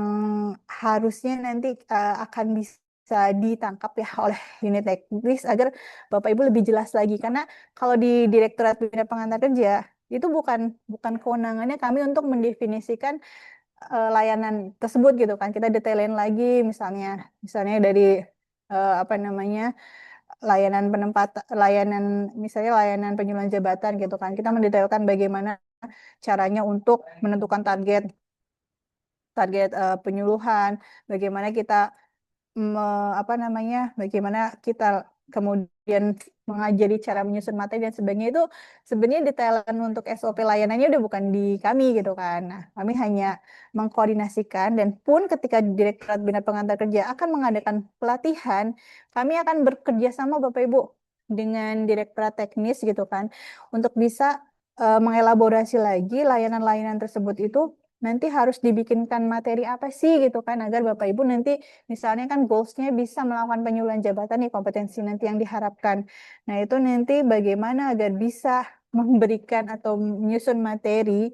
harusnya nanti akan bisa ditangkap ya oleh unit teknis agar Bapak Ibu lebih jelas lagi, karena kalau di Direktorat Bina Pengantar Kerja itu bukan bukan kewenangannya kami untuk mendefinisikan layanan tersebut gitu kan. Kita detailin lagi, misalnya misalnya dari apa namanya, layanan layanan, misalnya layanan penyuluhan jabatan gitu kan. Kita mendetailkan bagaimana caranya untuk menentukan target target penyuluhan, bagaimana kita apa namanya, bagaimana kita kemudian mengajari cara menyusun materi dan sebagainya, itu sebenarnya detailan untuk SOP layanannya udah bukan di kami gitu kan. Nah, kami hanya mengkoordinasikan, dan pun ketika Direktorat Bina Pengantar Kerja akan mengadakan pelatihan, kami akan bekerja sama Bapak Ibu dengan Direktorat Teknis gitu kan untuk bisa mengelaborasi lagi layanan-layanan tersebut itu nanti harus dibikinkan materi apa sih gitu kan, agar Bapak Ibu nanti misalnya kan goals-nya bisa melakukan penyuluhan jabatan nih, kompetensi nanti yang diharapkan. Nah, itu nanti bagaimana agar bisa memberikan atau menyusun materi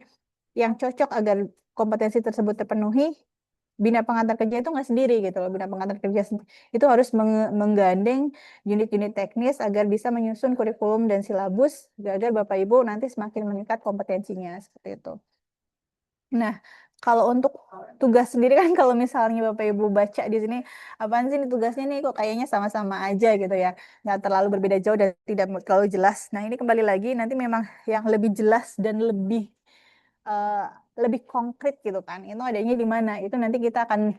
yang cocok agar kompetensi tersebut terpenuhi. Bina pengantar kerja itu nggak sendiri gitu loh. Bina pengantar kerja itu harus menggandeng unit-unit teknis agar bisa menyusun kurikulum dan silabus agar Bapak Ibu nanti semakin meningkat kompetensinya seperti itu. Nah, kalau untuk tugas sendiri kan, kalau misalnya Bapak Ibu baca di sini, apaan sih ini tugasnya nih, kok kayaknya sama-sama aja gitu ya. Nggak terlalu berbeda jauh dan tidak terlalu jelas. Nah, ini kembali lagi nanti memang yang lebih jelas dan eh, lebih konkret gitu kan. Itu adanya di mana? Itu nanti kita akan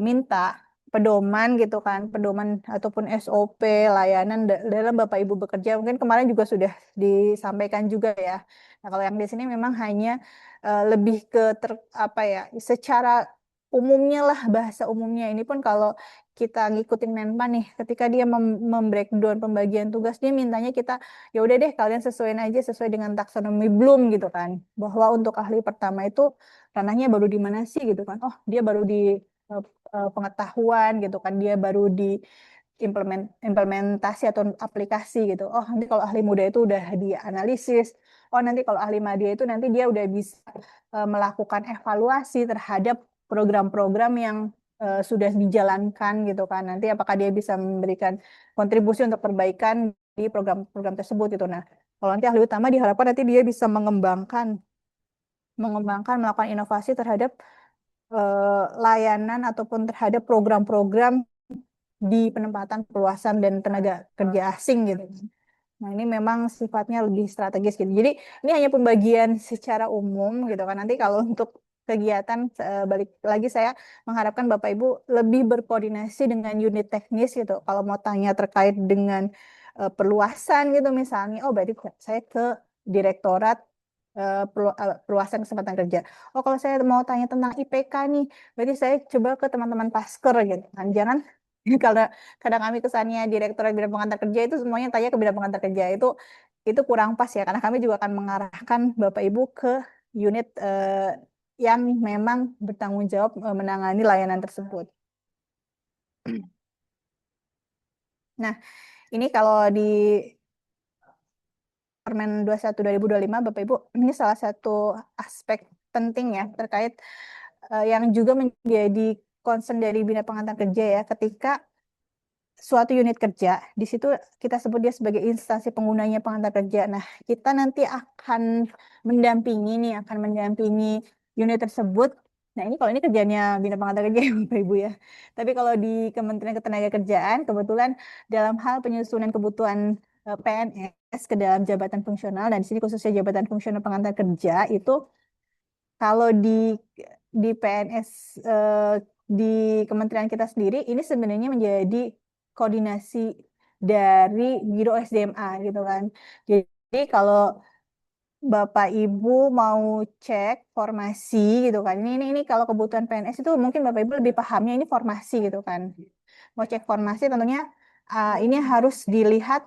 minta pedoman gitu kan, pedoman ataupun SOP layanan dalam Bapak Ibu bekerja. Mungkin kemarin juga sudah disampaikan juga ya. Nah, kalau yang di sini memang hanya lebih ke apa ya, secara umumnya lah, bahasa umumnya. Ini pun kalau kita ngikutin Menpan nih, ketika dia membreakdown pembagian tugas, dia mintanya kita, ya udah deh kalian sesuaiin aja sesuai dengan taksonomi Bloom gitu kan, bahwa untuk ahli pertama itu ranahnya baru di mana sih gitu kan, oh dia baru di eh, pengetahuan gitu kan, dia baru di implementasi atau aplikasi gitu. Oh, nanti kalau ahli muda itu udah di analisis. Oh, nanti kalau ahli media itu nanti dia udah bisa melakukan evaluasi terhadap program-program yang sudah dijalankan gitu kan. Nanti apakah dia bisa memberikan kontribusi untuk perbaikan di program-program tersebut gitu. Nah, kalau nanti ahli utama diharapkan nanti dia bisa mengembangkan melakukan inovasi terhadap layanan ataupun terhadap program-program di penempatan perluasan dan tenaga kerja asing gitu. Nah, ini memang sifatnya lebih strategis gitu. Jadi, ini hanya pembagian secara umum gitu kan. Nanti kalau untuk kegiatan, balik lagi saya mengharapkan Bapak Ibu lebih berkoordinasi dengan unit teknis gitu. Kalau mau tanya terkait dengan perluasan gitu misalnya, oh berarti saya ke Direktorat Perluasan Kesempatan Kerja. Oh, kalau saya mau tanya tentang IPK nih, berarti saya coba ke teman-teman Pasker gitu kan. Jangan karena kadang kami kesannya Direktorat Bidang Pengantar Kerja itu semuanya tanya ke bidang pengantar kerja, itu kurang pas ya, karena kami juga akan mengarahkan Bapak Ibu ke unit yang memang bertanggung jawab menangani layanan tersebut. Nah, ini kalau di Permen 21 2025 Bapak Ibu, ini salah satu aspek penting ya terkait yang juga menjadi concern dari Bina Pengantar Kerja ya, ketika suatu unit kerja, di situ kita sebut dia sebagai instansi penggunanya pengantar kerja. Nah, kita nanti akan akan mendampingi unit tersebut. Nah, ini kalau ini kerjanya Bina Pengantar Kerja ya, Bapak Ibu ya. Tapi kalau di Kementerian Ketenagakerjaan, kebetulan dalam hal penyusunan kebutuhan PNS ke dalam jabatan fungsional, dan di sini khususnya jabatan fungsional pengantar kerja, itu kalau di PNS di kementerian kita sendiri, ini sebenarnya menjadi koordinasi dari Biro SDMA gitu kan. Jadi kalau Bapak Ibu mau cek formasi gitu kan. Ini kalau kebutuhan PNS itu mungkin Bapak Ibu lebih pahamnya ini formasi gitu kan. Mau cek formasi tentunya ini harus dilihat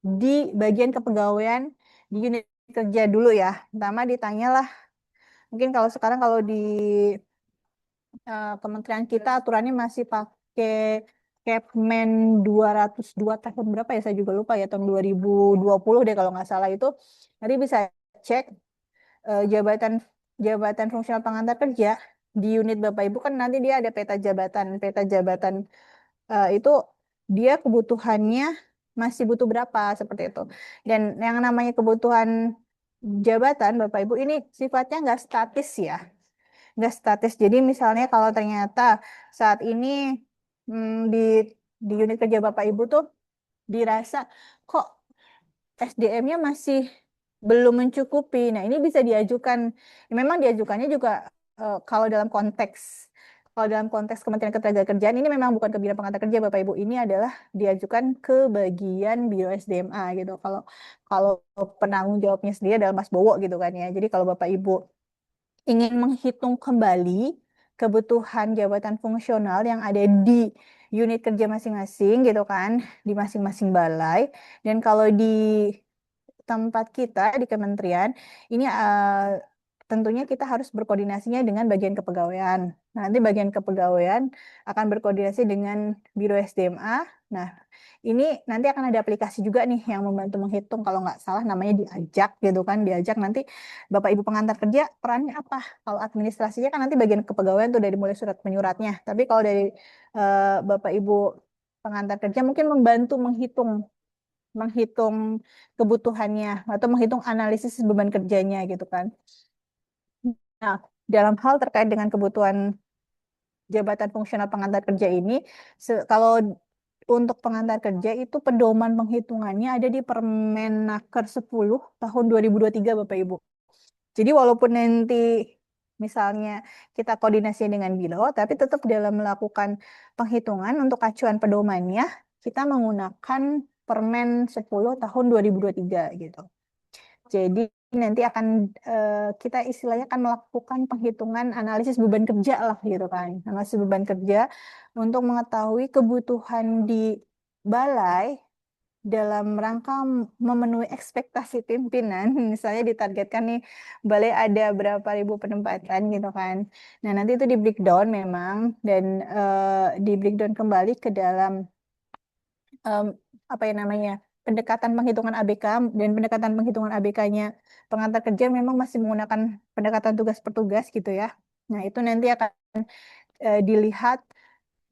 di bagian kepegawaian di unit kerja dulu ya. Pertama ditanyalah, mungkin kalau sekarang kalau di kementerian kita aturannya masih pakai Kepmen 202 tahun berapa ya, saya juga lupa ya, tahun 2020 deh kalau nggak salah itu. Nanti bisa cek jabatan jabatan fungsional pengantar kerja di unit Bapak Ibu, kan nanti dia ada peta jabatan itu dia kebutuhannya masih butuh berapa seperti itu. Dan yang namanya kebutuhan jabatan Bapak Ibu ini sifatnya nggak statis ya, nggak statis. Jadi misalnya kalau ternyata saat ini di unit kerja Bapak Ibu tuh dirasa kok SDM-nya masih belum mencukupi. Nah, ini bisa diajukan. Ya, memang diajukannya juga kalau dalam konteks Kementerian Ketenagakerjaan ini memang bukan ke bidang pengantar kerja Bapak Ibu. Ini adalah diajukan ke bagian Biro SDMA gitu. Kalau kalau penanggung jawabnya sendiri adalah Mas Bowo gitu kan ya. Jadi kalau Bapak Ibu ingin menghitung kembali kebutuhan jabatan fungsional yang ada di unit kerja masing-masing gitu kan, di masing-masing balai. Dan kalau di tempat kita di kementerian ini tentunya kita harus berkoordinasinya dengan bagian kepegawaian. Nah, nanti bagian kepegawaian akan berkoordinasi dengan Biro SDMA. Nah, ini nanti akan ada aplikasi juga nih yang membantu menghitung, kalau nggak salah namanya Diajak gitu kan. Diajak nanti Bapak Ibu pengantar kerja perannya apa? Kalau administrasinya kan nanti bagian kepegawaian tuh dari mulai surat menyuratnya. Tapi kalau dari Bapak Ibu pengantar kerja mungkin membantu menghitung menghitung kebutuhannya atau menghitung analisis beban kerjanya gitu kan. Nah, dalam hal terkait dengan kebutuhan jabatan fungsional pengantar kerja ini, kalau untuk pengantar kerja itu pedoman penghitungannya ada di Permenaker 10 tahun 2023 Bapak Ibu. Jadi walaupun nanti misalnya kita koordinasi dengan Biro, tapi tetap dalam melakukan penghitungan untuk acuan pedomannya, kita menggunakan Permen 10 tahun 2023 gitu. Jadi nanti akan kita istilahnya akan melakukan penghitungan analisis beban kerja lah gitu kan. Analisis beban kerja untuk mengetahui kebutuhan di balai dalam rangka memenuhi ekspektasi pimpinan. Misalnya ditargetkan nih balai ada berapa ribu penempatan gitu kan. Nah, nanti itu di breakdown memang dan di breakdown kembali ke dalam em, apa ya namanya, pendekatan penghitungan ABK, dan pendekatan penghitungan ABK-nya pengantar kerja memang masih menggunakan pendekatan tugas per tugas gitu ya. Nah, itu nanti akan dilihat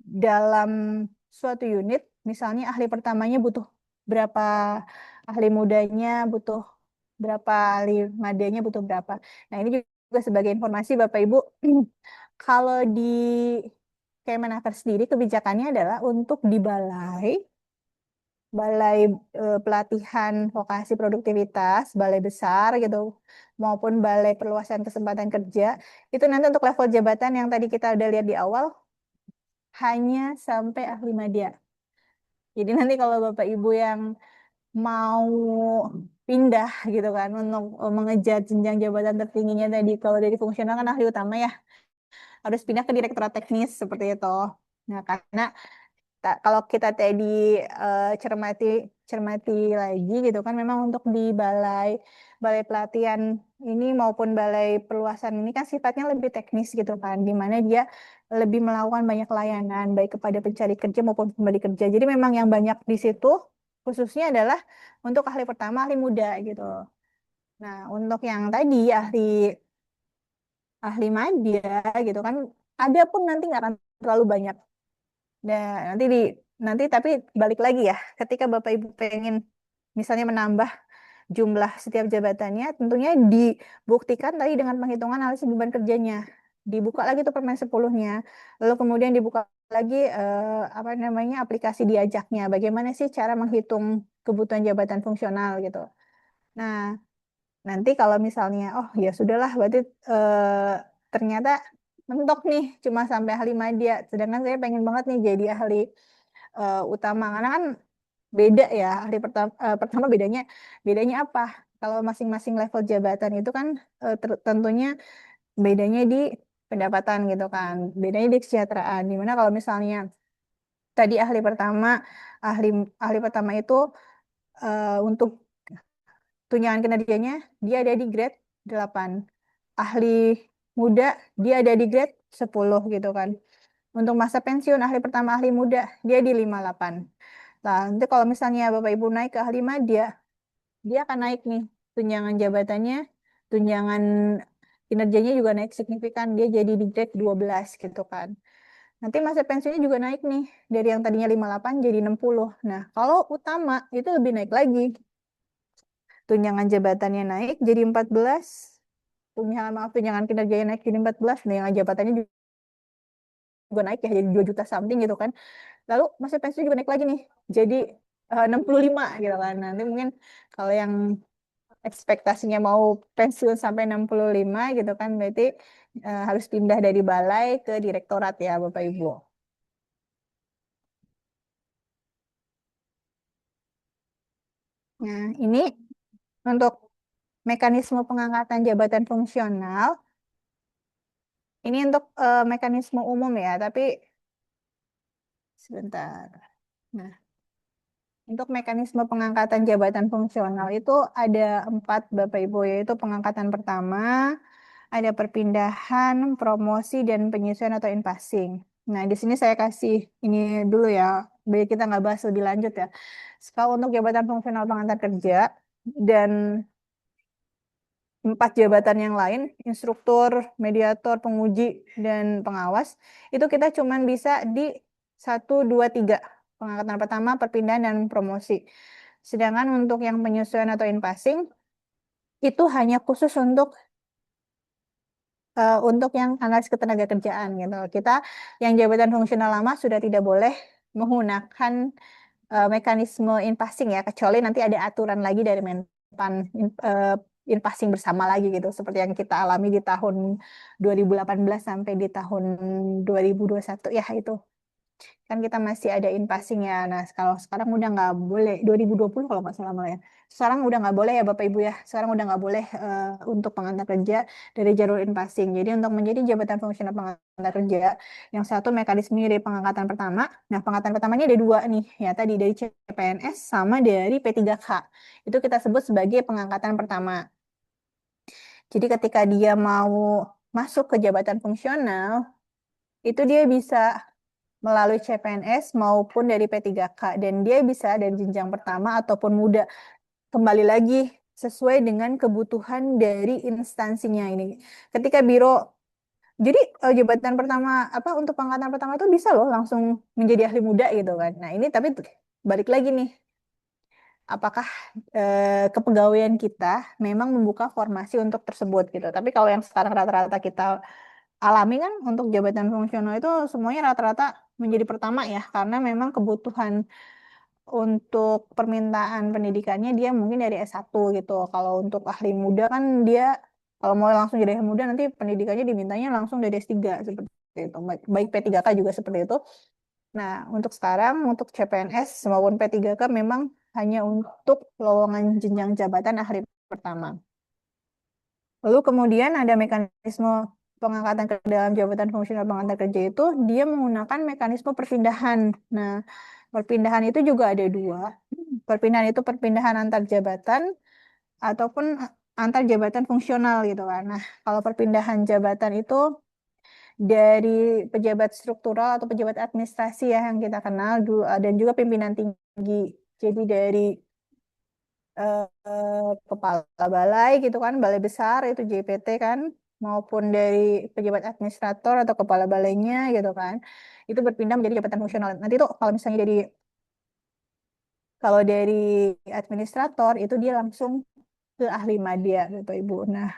dalam suatu unit, misalnya ahli pertamanya butuh berapa, ahli mudanya butuh berapa, ahli madanya butuh berapa. Nah, ini juga sebagai informasi Bapak Ibu, kalau di Kemenaker sendiri kebijakannya adalah untuk di balai balai pelatihan vokasi produktivitas, balai besar gitu, maupun balai perluasan kesempatan kerja, itu nanti untuk level jabatan yang tadi kita udah lihat di awal, hanya sampai ahli madya. Jadi nanti kalau Bapak Ibu yang mau pindah gitu kan, untuk mengejar jenjang jabatan tertingginya tadi, kalau dari fungsional kan ahli utama ya, harus pindah ke direktorat teknis seperti itu. Nah, karena kalau kita tadi cermati cermati lagi gitu kan, memang untuk di balai balai pelatihan ini maupun balai perluasan ini kan sifatnya lebih teknis gitu kan, di mana dia lebih melakukan banyak layanan baik kepada pencari kerja maupun pemberi kerja. Jadi memang yang banyak di situ khususnya adalah untuk ahli pertama, ahli muda gitu. Nah, untuk yang tadi ahli ahli madya gitu kan, ada pun nanti nggak akan terlalu banyak. Nah, nanti tapi balik lagi ya, ketika Bapak Ibu pengen misalnya menambah jumlah setiap jabatannya, tentunya dibuktikan tadi dengan penghitungan analisis beban kerjanya. Dibuka lagi tuh Permen 10-nya. Lalu kemudian dibuka lagi apa namanya, aplikasi Diajaknya. Bagaimana sih cara menghitung kebutuhan jabatan fungsional gitu. Nah, nanti kalau misalnya, oh ya sudahlah, berarti ternyata mentok nih cuma sampai ahli madya. Sedangkan saya pengen banget nih jadi ahli utama. Karena kan beda ya, ahli pertama, pertama bedanya bedanya apa? Kalau masing-masing level jabatan itu kan tentunya bedanya di pendapatan gitu kan. Bedanya di kesejahteraan. Dimana kalau misalnya tadi ahli ahli pertama itu untuk tunjangan kinerjanya dia ada di grade 8. Ahli muda dia ada di grade 10 gitu kan. Untuk masa pensiun ahli pertama ahli muda dia di 58. Nah, nanti kalau misalnya Bapak Ibu naik ke ahli madya, dia akan naik nih tunjangan jabatannya, tunjangan kinerjanya juga naik signifikan. Dia jadi di grade 12 gitu kan. Nanti masa pensiunnya juga naik nih dari yang tadinya 58 jadi 60. Nah, kalau utama itu lebih naik lagi. Tunjangan jabatannya naik jadi 14, tunjangan kinerjanya naik jadi 14, tunjangan jabatannya juga naik ya jadi 2 juta something gitu kan. Lalu masa pensiun juga naik lagi nih jadi 65 gitu kan. Nanti mungkin kalau yang ekspektasinya mau pensiun sampai 65 gitu kan berarti harus pindah dari balai ke direktorat ya Bapak Ibu. Nah, ini untuk mekanisme pengangkatan jabatan fungsional. Ini untuk mekanisme umum ya, tapi sebentar. Nah, untuk mekanisme pengangkatan jabatan fungsional itu ada 4 Bapak Ibu, yaitu pengangkatan pertama, ada perpindahan, promosi, dan penyesuaian atau in-passing. Nah, di sini saya kasih ini dulu ya, biar kita nggak bahas lebih lanjut ya. Kalau untuk jabatan fungsional pengantar kerja dan 4 jabatan yang lain, instruktur, mediator, penguji, dan pengawas, itu kita cuman bisa di 1, 2, 3. Pengangkatan pertama, perpindahan, dan promosi. Sedangkan untuk yang penyesuaian atau in-passing, itu hanya khusus untuk yang analis ketenagakerjaan gitu. Kita yang jabatan fungsional lama sudah tidak boleh menggunakan mekanisme in-passing ya, kecuali nanti ada aturan lagi dari Menpan in-passing bersama lagi gitu, seperti yang kita alami di tahun 2018 sampai di tahun 2021 ya itu. Kan kita masih ada in-passing ya. Nah, kalau sekarang udah nggak boleh, 2020 kalau nggak salah malah ya. Sekarang udah nggak boleh ya Bapak Ibu ya. Sekarang udah nggak boleh untuk pengantar kerja dari jalur in-passing. Jadi untuk menjadi jabatan fungsional pengantar kerja, yang satu mekanisme dari pengangkatan pertama. Nah, pengangkatan pertamanya ada 2 nih. Ya, tadi dari CPNS sama dari P3K. Itu kita sebut sebagai pengangkatan pertama. Jadi ketika dia mau masuk ke jabatan fungsional, itu dia bisa melalui CPNS maupun dari P3K dan dia bisa dari jenjang pertama ataupun muda, kembali lagi sesuai dengan kebutuhan dari instansinya ini. Ketika biro jadi jabatan pertama apa untuk pangkatan pertama itu bisa loh langsung menjadi ahli muda gitu kan. Nah, ini tapi balik lagi nih, apakah kepegawaian kita memang membuka formasi untuk tersebut gitu. Tapi kalau yang sekarang rata-rata kita alami kan untuk jabatan fungsional itu semuanya rata-rata menjadi pertama ya, karena memang kebutuhan untuk permintaan pendidikannya dia mungkin dari S1 gitu. Kalau untuk ahli muda kan dia kalau mau langsung jadi ahli muda nanti pendidikannya dimintanya langsung dari S3 seperti itu. Baik P3K juga seperti itu. Nah, untuk sekarang untuk CPNS maupun P3K memang hanya untuk lowongan jenjang jabatan ahli pertama. Lalu kemudian ada mekanisme pengangkatan ke dalam jabatan fungsional pengantar kerja itu dia menggunakan mekanisme perpindahan. Nah, perpindahan itu juga ada 2. Perpindahan itu perpindahan antar jabatan ataupun antar jabatan fungsional gitu kan. Nah, kalau perpindahan jabatan itu dari pejabat struktural atau pejabat administrasi ya yang kita kenal dulu dan juga pimpinan tinggi. Jadi dari kepala balai gitu kan, balai besar itu JPT kan, maupun dari pejabat administrator atau kepala balainya gitu kan, itu berpindah menjadi jabatan fungsional. Nanti tuh kalau misalnya kalau dari administrator itu dia langsung ke ahli madya gitu Ibu. Nah,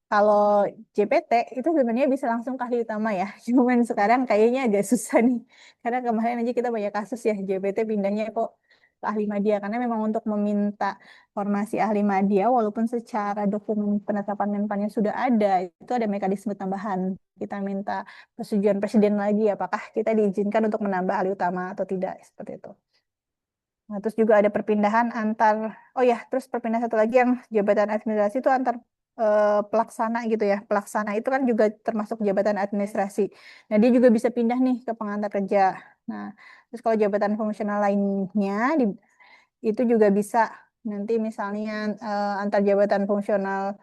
kalau JPT itu sebenarnya bisa langsung ke ahli utama ya. Cuman sekarang kayaknya agak susah nih. Karena kemarin aja kita banyak kasus ya JPT pindahnya kok ke ahli media. Karena memang untuk meminta formasi ahli media walaupun secara dokumen penetapan menpannya sudah ada, itu ada mekanisme tambahan. Kita minta persetujuan presiden lagi apakah kita diizinkan untuk menambah ahli utama atau tidak seperti itu. Nah, terus juga ada perpindahan antar, oh ya, terus perpindahan satu lagi yang jabatan administrasi itu antar pelaksana gitu ya. Pelaksana itu kan juga termasuk jabatan administrasi. Nah, dia juga bisa pindah nih ke pengantar kerja. Nah, terus kalau jabatan fungsional lainnya itu juga bisa nanti misalnya antar jabatan fungsional,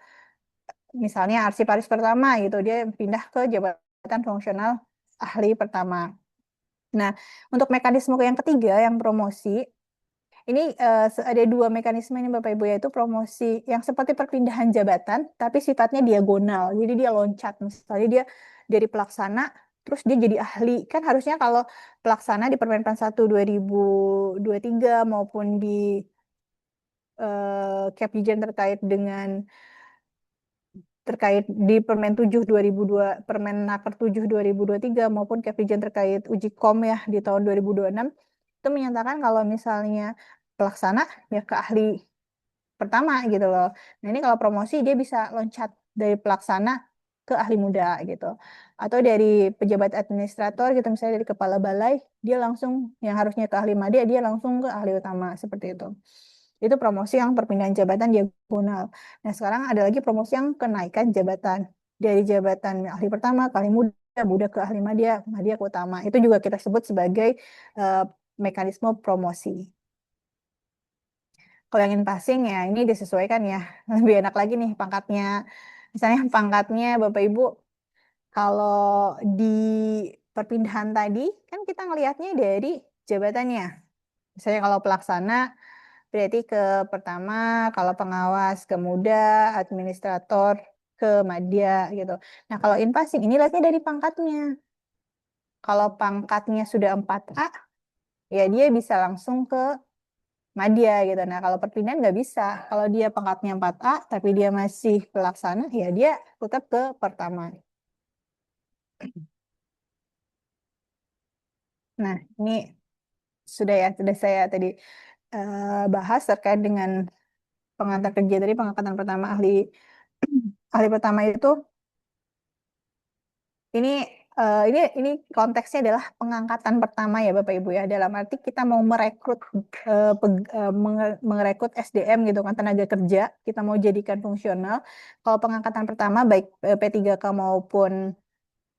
misalnya arsiparis pertama gitu, dia pindah ke jabatan fungsional ahli pertama. Nah, untuk mekanisme yang ketiga, yang promosi, ini ada dua mekanisme ini Bapak Ibu, yaitu promosi yang seperti perpindahan jabatan, tapi sifatnya diagonal. Jadi dia loncat, misalnya dia dari pelaksana, terus dia jadi ahli. Kan harusnya kalau pelaksana di Permenpan 1 2023 maupun di Kepjen di Permen 7 2002, Permenaker 7 2023 maupun Kepjen terkait uji kom ya di tahun 2026 itu menyatakan kalau misalnya pelaksana ya ke ahli pertama gitu loh. Nah, ini kalau promosi dia bisa loncat dari pelaksana ke ahli muda gitu. Atau dari pejabat administrator gitu, misalnya dari kepala balai, dia langsung yang harusnya ke ahli madya, dia langsung ke ahli utama seperti itu. Itu promosi yang perpindahan jabatan diagonal. Nah, sekarang ada lagi promosi yang kenaikan jabatan. Dari jabatan ahli pertama ke ahli muda, muda ke ahli madya, madya ke utama. Itu juga kita sebut sebagai eh, mekanisme promosi. Kalau yang in passing ya ini disesuaikan ya. Lebih enak lagi nih pangkatnya. Misalnya pangkatnya Bapak Ibu, kalau di perpindahan tadi kan kita ngelihatnya dari jabatannya. Misalnya kalau pelaksana berarti ke pertama, kalau pengawas ke muda, administrator ke madya gitu. Nah, kalau in passing ini lihatnya dari pangkatnya. Kalau pangkatnya sudah 4A, ya dia bisa langsung ke madya gitu. Nah, kalau perpindahan nggak bisa. Kalau dia pangkatnya 4A, tapi dia masih pelaksana, ya dia tetap ke pertama. Nah, ini sudah saya tadi bahas terkait dengan pengantar kerja tadi, pengangkatan pertama ahli pertama itu ini ini konteksnya adalah pengangkatan pertama ya Bapak Ibu ya. Dalam arti kita mau merekrut merekrut SDM gitu kan, tenaga kerja, kita mau jadikan fungsional. Kalau pengangkatan pertama baik P3K maupun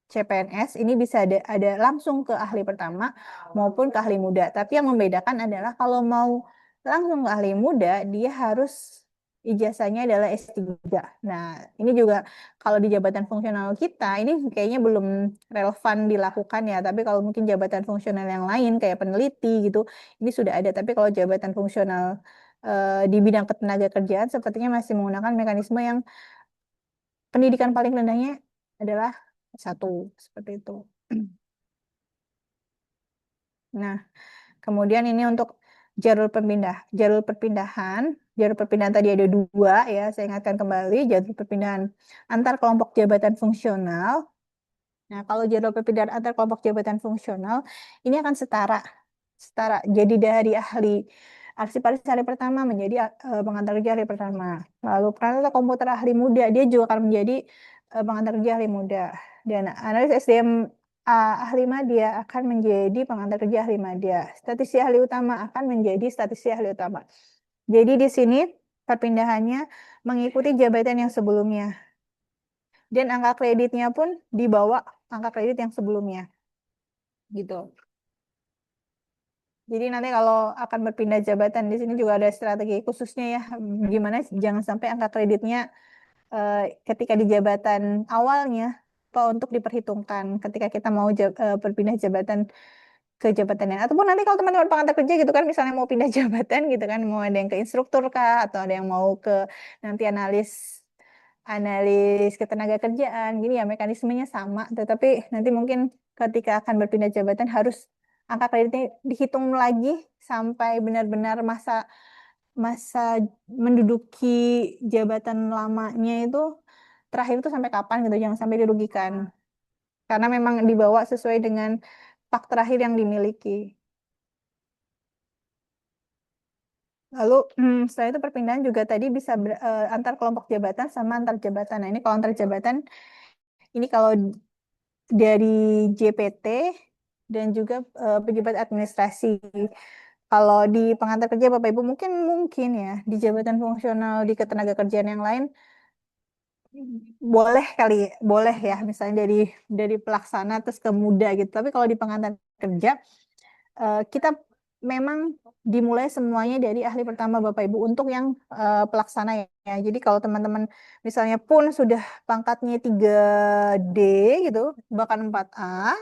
CPNS ini bisa ada langsung ke ahli pertama maupun ke ahli muda. Tapi yang membedakan adalah kalau mau langsung ke ahli muda, dia harus ijazahnya adalah S3. Nah, ini juga kalau di jabatan fungsional kita, ini kayaknya belum relevan dilakukan ya. Tapi kalau mungkin jabatan fungsional yang lain, kayak peneliti gitu, ini sudah ada. Tapi kalau jabatan fungsional di bidang ketenaga kerjaan, sepertinya masih menggunakan mekanisme yang pendidikan paling rendahnya adalah satu, seperti itu. Nah, kemudian ini untuk jalur perpindahan tadi ada dua ya. Saya ingatkan kembali jalur perpindahan antar kelompok jabatan fungsional. Nah, kalau jalur perpindahan antar kelompok jabatan fungsional ini akan setara, setara. Jadi dari ahli arsiparis hari pertama menjadi pengantar kerja hari pertama. Lalu peranata komputer ahli muda dia juga akan menjadi pengantar kerja ahli muda. Dan analis SDM ahli madya akan menjadi pengantar kerja ahli madya. Statistisi ahli utama akan menjadi statistisi ahli utama. Jadi di sini perpindahannya mengikuti jabatan yang sebelumnya. Dan angka kreditnya pun di bawah angka kredit yang sebelumnya. Gitu. Jadi nanti kalau akan berpindah jabatan di sini juga ada strategi khususnya ya, gimana jangan sampai angka kreditnya eh, ketika di jabatan awalnya apa untuk diperhitungkan ketika kita mau berpindah jabatan ke jabatan lain. Ataupun nanti kalau teman-teman pengantar kerja gitu kan, misalnya mau pindah jabatan gitu kan, mau ada yang ke instruktur kah, atau ada yang mau ke nanti analis analis ketenaga kerjaan, gini ya mekanismenya sama, tetapi nanti mungkin ketika akan berpindah jabatan harus angka kreditnya dihitung lagi sampai benar-benar masa masa menduduki jabatan lamanya itu terakhir itu sampai kapan gitu, jangan sampai dirugikan. Karena memang dibawa sesuai dengan pak terakhir yang dimiliki. Lalu setelah itu perpindahan juga tadi bisa antar kelompok jabatan sama antar jabatan. Nah, ini kalau antar jabatan, ini kalau dari JPT dan juga pejabat administrasi. Kalau di pengantar kerja Bapak Ibu mungkin mungkin ya di jabatan fungsional di ketenaga kerjaan yang lain boleh kali boleh ya misalnya dari pelaksana terus ke muda gitu. Tapi kalau di pengantar kerja kita memang dimulai semuanya dari ahli pertama Bapak Ibu untuk yang pelaksana ya. Jadi kalau teman-teman misalnya pun sudah pangkatnya 3D gitu, bahkan 4A,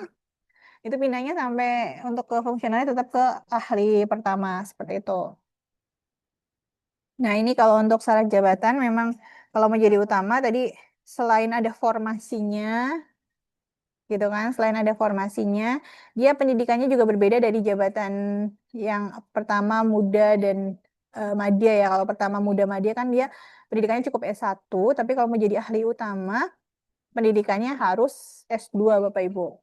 Itu pindahnya sampai untuk ke fungsionalnya tetap ke ahli pertama seperti itu. Nah, ini kalau untuk syarat jabatan memang kalau menjadi utama tadi selain ada formasinya gitu kan, selain ada formasinya, dia pendidikannya juga berbeda dari jabatan yang pertama muda dan madya ya. Kalau pertama muda madya kan dia pendidikannya cukup S1, tapi kalau menjadi ahli utama pendidikannya harus S2 Bapak Ibu.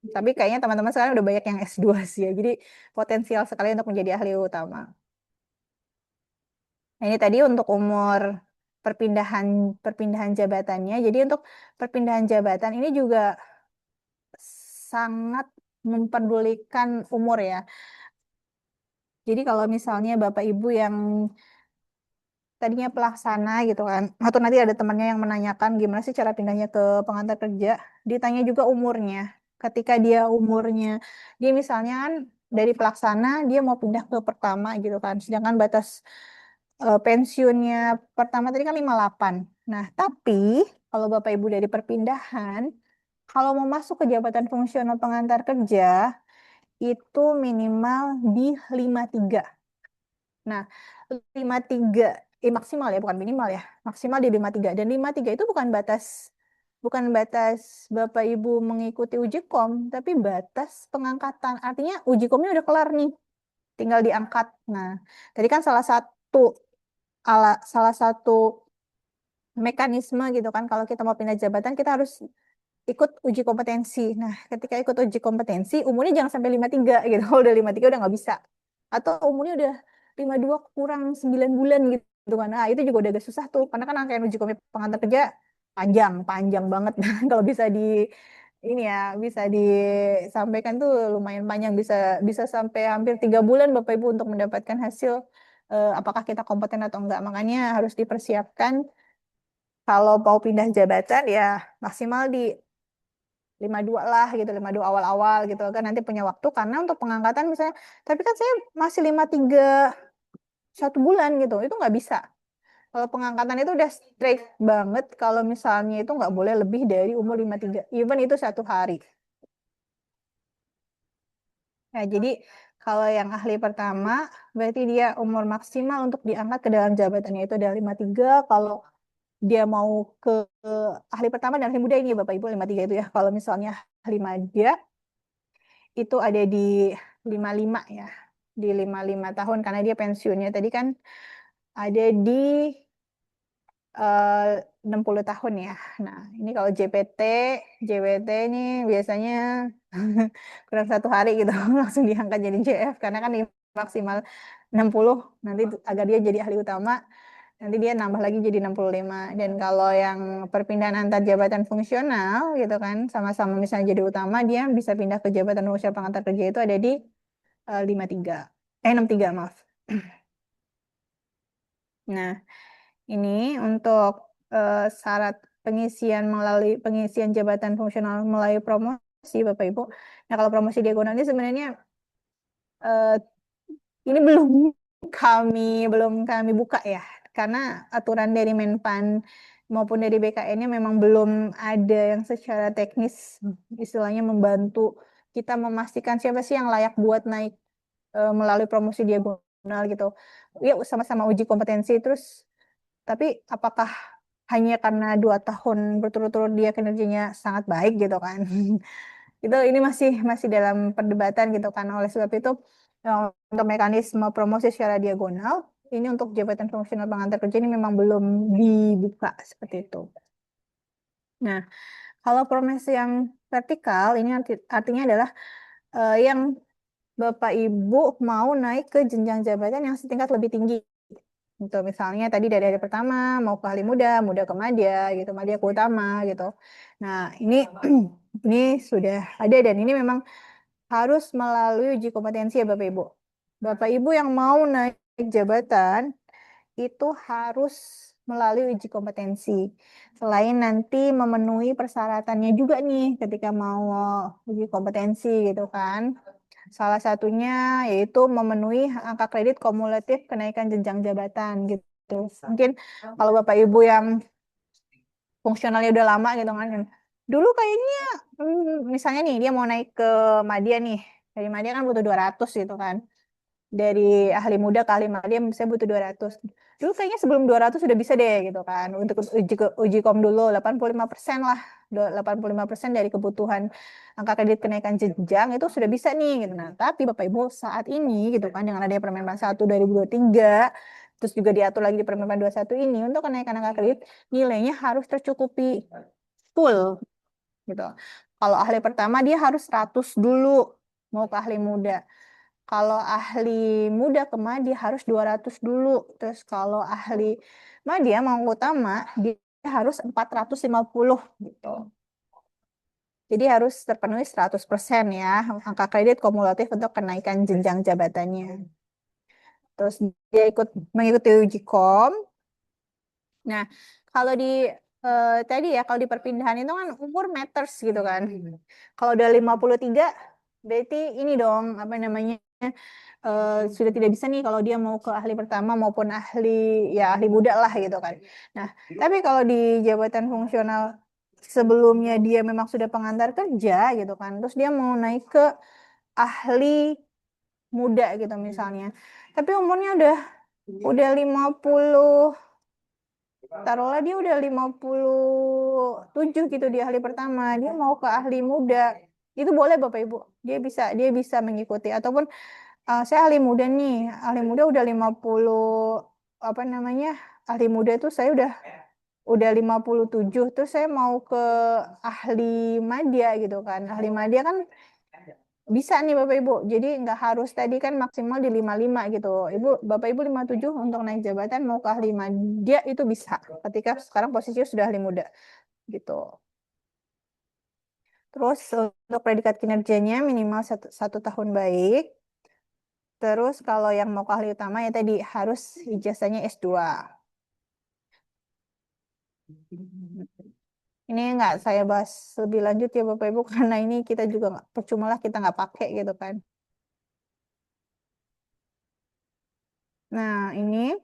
Tapi kayaknya teman-teman sekarang udah banyak yang S2 sih ya. Jadi potensial sekali untuk menjadi ahli utama. Nah, ini tadi untuk umur perpindahan perpindahan jabatannya. Jadi untuk perpindahan jabatan ini juga sangat memperdulikan umur ya. Jadi kalau misalnya Bapak Ibu yang tadinya pelaksana gitu kan, atau nanti ada temannya yang menanyakan gimana sih cara pindahnya ke pengantar kerja, ditanya juga umurnya. Ketika dia umurnya, dia misalnya kan dari pelaksana dia mau pindah ke pertama gitu kan, sedangkan batas pensiunnya pertama tadi kan 58. Nah, tapi kalau Bapak Ibu dari perpindahan, kalau mau masuk ke jabatan fungsional pengantar kerja, itu minimal di 53. Nah, 53 maksimal ya, bukan minimal ya. Maksimal di 53 dan 53 itu bukan batas Bapak Ibu mengikuti uji kom, tapi batas pengangkatan. Artinya uji komnya udah kelar nih, tinggal diangkat. Nah, tadi kan salah satu mekanisme gitu kan kalau kita mau pindah jabatan kita harus ikut uji kompetensi. Nah, ketika ikut uji kompetensi, umurnya jangan sampai 53 gitu. Kalau udah 53 udah nggak bisa. Atau umurnya udah 52 kurang 9 bulan gitu kan. Nah, itu juga udah agak susah tuh. Karena kan rangkaian uji kompetensi pengantar kerja panjang, panjang banget. Kalau bisa ini ya, bisa disampaikan tuh lumayan panjang. Bisa bisa sampai hampir 3 bulan Bapak Ibu untuk mendapatkan hasil apakah kita kompeten atau enggak. Makanya harus dipersiapkan kalau mau pindah jabatan ya maksimal di 52 lah gitu, 52 awal-awal gitu kan nanti punya waktu karena untuk pengangkatan misalnya, tapi kan saya masih 53 1 bulan gitu, itu nggak bisa. Kalau pengangkatan itu udah straight banget, kalau misalnya itu nggak boleh lebih dari umur 53, even itu 1 hari. Nah, jadi kalau yang ahli pertama, berarti dia umur maksimal untuk diangkat ke dalam jabatannya itu adalah 53. Kalau dia mau ke ahli pertama dan ahli muda ini Bapak Ibu 53 itu ya. Kalau misalnya ahli madya itu ada di 55 ya. Di 55 tahun karena dia pensiunnya tadi kan ada di 60 tahun ya. Nah, ini kalau JWT ini biasanya kurang 1 hari gitu langsung diangkat jadi JF karena kan maksimal 60 nanti agar dia jadi ahli utama nanti dia nambah lagi jadi 65. Dan kalau yang perpindahan antar jabatan fungsional gitu kan sama-sama misalnya jadi utama dia bisa pindah ke jabatan fungsional pengantar kerja itu ada di 53 63 maaf. Nah, ini untuk syarat pengisian jabatan fungsional melalui promosi Bapak Ibu. Nah, kalau promosi diagonal ini sebenarnya eh, ini belum kami buka ya. Karena aturan dari Menpan maupun dari BKN-nya memang belum ada yang secara teknis istilahnya membantu kita memastikan siapa sih yang layak buat naik melalui promosi diagonal gitu. Ya sama-sama uji kompetensi terus tapi apakah hanya karena 2 tahun berturut-turut dia kinerjanya sangat baik gitu kan? Itu ini masih masih dalam perdebatan gitu kan. Oleh sebab itu untuk mekanisme promosi secara diagonal ini untuk jabatan fungsional pengantar kerja ini memang belum dibuka seperti itu. Nah, kalau promosi yang vertikal ini artinya adalah yang Bapak Ibu mau naik ke jenjang jabatan yang setingkat lebih tinggi. Gitu. Misalnya tadi dari hari pertama mau ke ahli muda, muda ke madya gitu, madya ke utama gitu. Nah, ini ini sudah ada dan ini memang harus melalui uji kompetensi ya Bapak Ibu. Bapak Ibu yang mau naik jabatan itu harus melalui uji kompetensi. Selain nanti memenuhi persyaratannya juga nih ketika mau uji kompetensi gitu kan. Salah satunya yaitu memenuhi angka kredit kumulatif kenaikan jenjang jabatan gitu. Mungkin kalau Bapak Ibu yang fungsionalnya udah lama gitu kan, Dulu kayaknya misalnya nih dia mau naik ke Madya nih. Dari Madya kan butuh 200 gitu kan. Dari ahli muda ke ahli Madya saya butuh 200. Dulu kayaknya sebelum 200 sudah bisa deh gitu kan. Untuk uji kom dulu 85% lah. 85% dari kebutuhan angka kredit kenaikan jenjang itu sudah bisa nih gitu. Nah, tapi Bapak Ibu saat ini gitu kan dengan adanya Permen 1 2023 terus juga diatur lagi di Permen 21 ini untuk kenaikan angka kredit nilainya harus tercukupi full gitu. Kalau ahli pertama dia harus 100 dulu mau ke ahli muda. Kalau ahli muda ke Madya harus 200 dulu. Terus kalau ahli Madya mau utama dia harus 450 gitu. Jadi harus terpenuhi 100% ya angka kredit kumulatif untuk kenaikan jenjang jabatannya. Terus dia mengikuti uji kom. Nah, kalau di tadi ya kalau di perpindahan itu kan umur matters gitu kan. Kalau udah 53 berarti ini dong apa namanya sudah tidak bisa nih kalau dia mau ke ahli pertama maupun ahli ya ahli muda lah gitu kan. Nah, tapi kalau di jabatan fungsional sebelumnya dia memang sudah pengantar kerja gitu kan. Terus dia mau naik ke ahli muda gitu misalnya. Tapi umurnya udah 50 taruhlah dia udah 57 gitu di ahli pertama dia mau ke ahli muda itu boleh Bapak Ibu dia bisa mengikuti ataupun saya ahli muda udah 50 apa namanya ahli muda itu saya udah 57 terus saya mau ke ahli madya gitu kan ahli madya kan bisa nih Bapak Ibu. Jadi nggak harus tadi kan maksimal di 55 gitu. Bapak Ibu 57 untuk naik jabatan mau ke ahli madya itu bisa. Ketika sekarang posisinya sudah ahli muda gitu. Terus untuk predikat kinerjanya minimal satu tahun baik. Terus kalau yang mau ke ahli utama ya tadi harus ijazahnya S2. Ini nggak saya bahas lebih lanjut ya Bapak Ibu karena ini kita juga nggak percuma lah kita nggak pakai gitu kan. Nah ini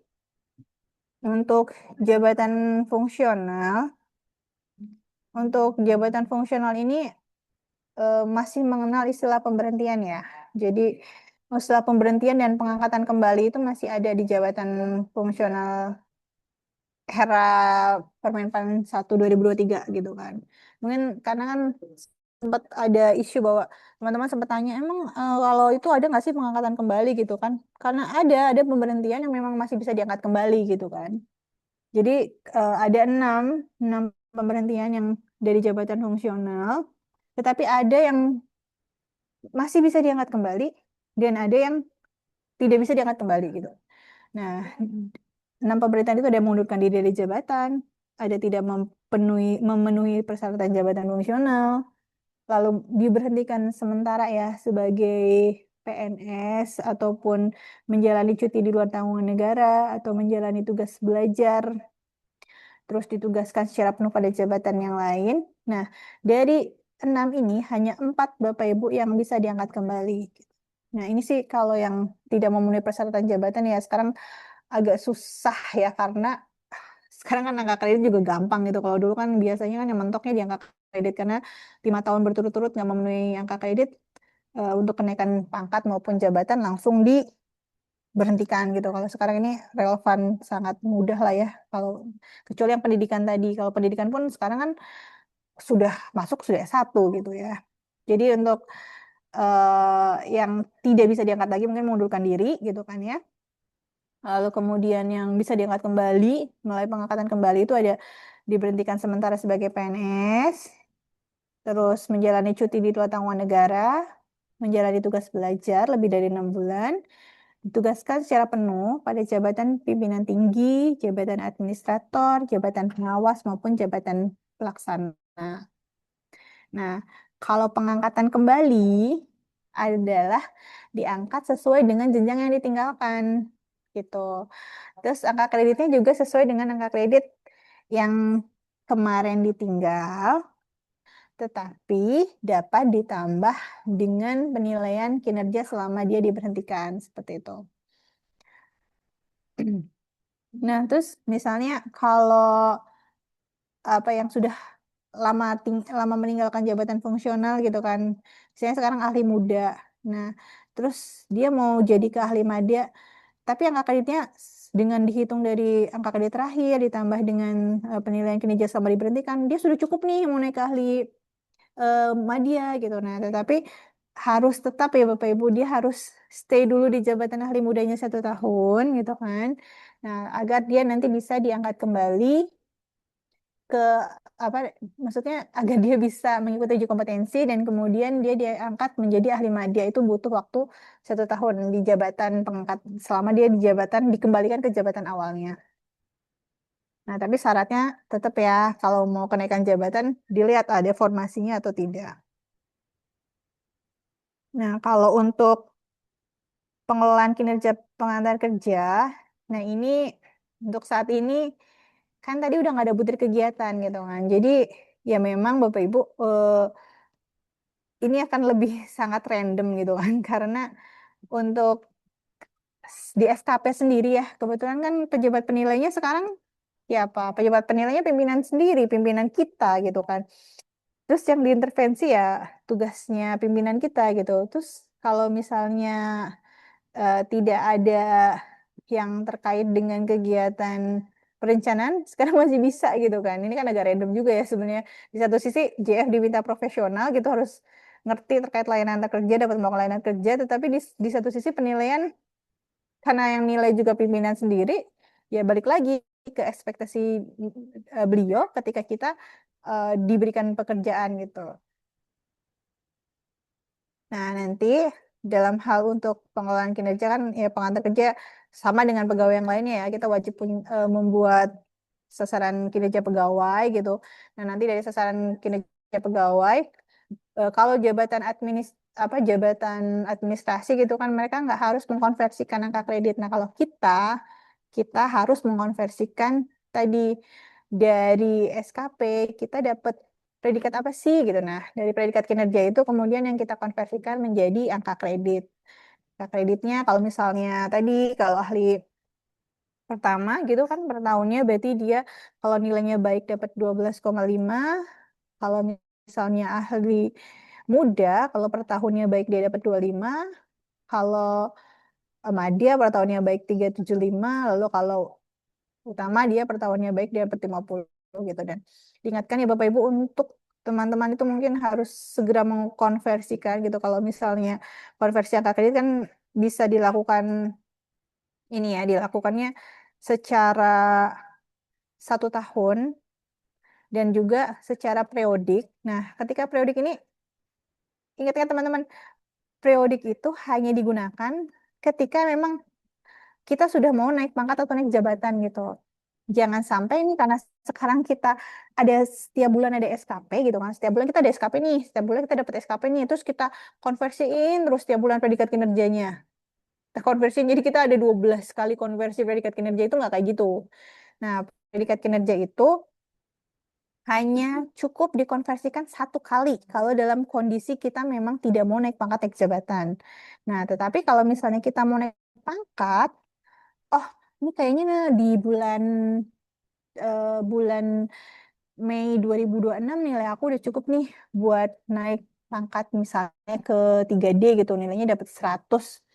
untuk jabatan fungsional. Untuk jabatan fungsional ini masih mengenal istilah pemberhentian ya. Jadi istilah pemberhentian dan pengangkatan kembali itu masih ada di jabatan fungsional era Permenpan 1 2023 gitu kan. Mungkin karena kan sempat ada isu bahwa teman-teman sempat tanya emang kalau itu ada nggak sih pengangkatan kembali gitu kan? Karena ada pemberhentian yang memang masih bisa diangkat kembali gitu kan. Jadi ada enam pemberhentian yang dari jabatan fungsional, tetapi ada yang masih bisa diangkat kembali dan ada yang tidak bisa diangkat kembali gitu. Nah, enam pemerintahan itu ada yang mengundurkan diri dari jabatan, ada tidak memenuhi persyaratan jabatan fungsional, lalu diberhentikan sementara ya sebagai PNS ataupun menjalani cuti di luar tanggungan negara atau menjalani tugas belajar terus ditugaskan secara penuh pada jabatan yang lain. Nah, dari enam ini hanya empat Bapak Ibu yang bisa diangkat kembali. Nah, ini sih kalau yang tidak memenuhi persyaratan jabatan ya sekarang agak susah ya karena sekarang kan angka kredit juga gampang gitu. Kalau dulu kan biasanya kan yang mentoknya di angka kredit karena 5 tahun berturut-turut nggak memenuhi angka kredit untuk kenaikan pangkat maupun jabatan langsung berhentikan gitu. Kalau sekarang ini relevan sangat mudah lah ya. Kalau kecuali yang pendidikan tadi, kalau pendidikan pun sekarang kan sudah masuk sudah S1 gitu ya. Jadi untuk yang tidak bisa diangkat lagi mungkin mengundurkan diri gitu kan ya. Lalu kemudian yang bisa diangkat kembali melalui pengangkatan kembali itu ada diberhentikan sementara sebagai PNS, terus menjalani cuti di luar tanggungan negara, menjalani tugas belajar lebih dari 6 bulan, ditugaskan secara penuh pada jabatan pimpinan tinggi, jabatan administrator, jabatan pengawas maupun jabatan pelaksana. Nah, kalau pengangkatan kembali adalah diangkat sesuai dengan jenjang yang ditinggalkan gitu. Terus angka kreditnya juga sesuai dengan angka kredit yang kemarin ditinggal, tetapi dapat ditambah dengan penilaian kinerja selama dia diberhentikan seperti itu. Nah, terus misalnya kalau apa yang sudah lama meninggalkan jabatan fungsional gitu kan. Misalnya sekarang ahli muda. Nah, terus dia mau jadi ke ahli madya, tapi angka kreditnya dengan dihitung dari angka kredit terakhir ditambah dengan penilaian kinerja selama diberhentikan, dia sudah cukup nih mau naik ke ahli madya gitu. Nah, tetapi harus tetap ya Bapak Ibu, dia harus stay dulu di jabatan ahli mudanya 1 tahun gitu kan. Nah, agar dia nanti bisa diangkat kembali ke apa maksudnya agar dia bisa mengikuti uji kompetensi dan kemudian dia diangkat menjadi ahli madya itu butuh waktu 1 tahun di jabatan pengangkat selama dia di jabatan dikembalikan ke jabatan awalnya. Nah, tapi syaratnya tetap ya kalau mau kenaikan jabatan dilihat ada formasinya atau tidak. Nah, kalau untuk pengelolaan kinerja pengantar kerja, nah ini untuk saat ini kan tadi udah nggak ada butir kegiatan gitu kan. Jadi ya memang Bapak Ibu ini akan lebih sangat random gitu kan karena untuk di SKP sendiri ya kebetulan kan pejabat penilainya sekarang ya apa pejabat penilainya pimpinan sendiri pimpinan kita gitu kan terus yang diintervensi ya tugasnya pimpinan kita gitu terus kalau misalnya tidak ada yang terkait dengan kegiatan perencanaan sekarang masih bisa gitu kan ini kan agak random juga ya sebenarnya di satu sisi JF diminta profesional gitu harus ngerti terkait layanan antar kerja dapat melakukan layanan kerja tetapi di satu sisi penilaian karena yang nilai juga pimpinan sendiri ya balik lagi ke ekspektasi beliau ketika kita diberikan pekerjaan gitu. Nah, nanti dalam hal untuk pengelolaan kinerja kan ya pengantar kerja sama dengan pegawai yang lainnya ya, kita wajib membuat sasaran kinerja pegawai gitu. Nah, nanti dari sasaran kinerja pegawai kalau jabatan administrasi gitu kan mereka nggak harus mengkonversikan angka kredit. Nah, kalau kita harus mengkonversikan tadi dari SKP kita dapat predikat apa sih gitu. Nah, dari predikat kinerja itu kemudian yang kita konversikan menjadi angka kredit. Angka kreditnya kalau misalnya tadi kalau ahli pertama gitu kan per tahunnya berarti dia kalau nilainya baik dapat 12,5, kalau misalnya ahli muda kalau per tahunnya baik dia dapat 25, kalau madya per tahunnya baik 375, lalu kalau utama dia per tahunnya baik dia dapat 50 gitu dan diingatkan ya Bapak Ibu untuk teman-teman itu mungkin harus segera mengkonversikan gitu kalau misalnya konversi angka kredit kan bisa dilakukan ini ya dilakukannya secara 1 tahun dan juga secara periodik. Nah, ketika periodik ini ingat-ingat teman-teman periodik itu hanya digunakan ketika memang kita sudah mau naik pangkat atau naik jabatan gitu. Jangan sampai ini karena sekarang kita ada setiap bulan ada SKP gitu kan. Setiap bulan kita ada SKP nih, setiap bulan kita dapat SKP nih, terus kita konversiin terus setiap bulan predikat kinerjanya. Kita konversiin jadi kita ada 12 kali konversi predikat kinerja itu nggak kayak gitu. Nah, predikat kinerja itu hanya cukup dikonversikan 1 kali kalau dalam kondisi kita memang tidak mau naik pangkat naik jabatan. Nah, tetapi kalau misalnya kita mau naik pangkat, oh ini kayaknya di bulan Mei 2026 nilai aku udah cukup nih buat naik pangkat misalnya ke 3D gitu nilainya dapat 100.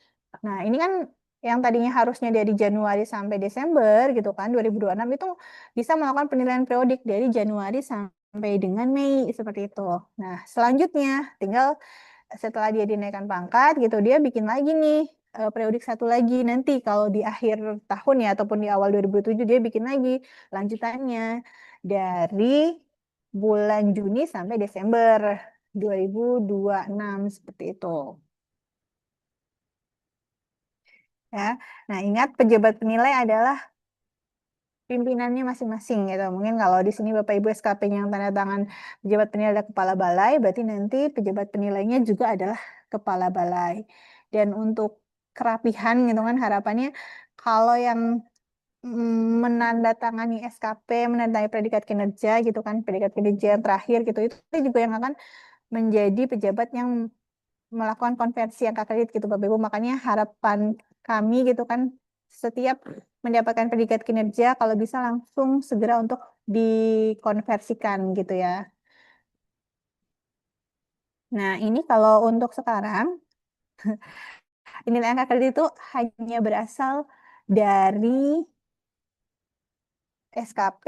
Nah, ini kan yang tadinya harusnya dari Januari sampai Desember gitu kan 2026 itu bisa melakukan penilaian periodik dari Januari sampai dengan Mei seperti itu. Nah, selanjutnya tinggal setelah dia dinaikkan pangkat gitu dia bikin lagi nih periodik satu lagi nanti kalau di akhir tahun ya ataupun di awal 2007 dia bikin lagi lanjutannya dari bulan Juni sampai Desember 2026 seperti itu ya. Nah, ingat pejabat penilai adalah pimpinannya masing-masing gitu. Mungkin kalau di sini Bapak Ibu SKP-nya yang tanda tangan pejabat penilai adalah kepala balai, berarti nanti pejabat penilainya juga adalah kepala balai. Dan untuk kerapihan gitu kan harapannya kalau yang menandatangani SKP, menandatangani predikat kinerja gitu kan, predikat kinerja yang terakhir gitu, itu juga yang akan menjadi pejabat yang melakukan konversi angka kredit gitu Bapak Ibu. Makanya harapan kami gitu kan setiap mendapatkan predikat kinerja kalau bisa langsung segera untuk dikonversikan gitu ya. Nah, ini kalau untuk sekarang, nilai angka kredit itu hanya berasal dari SKP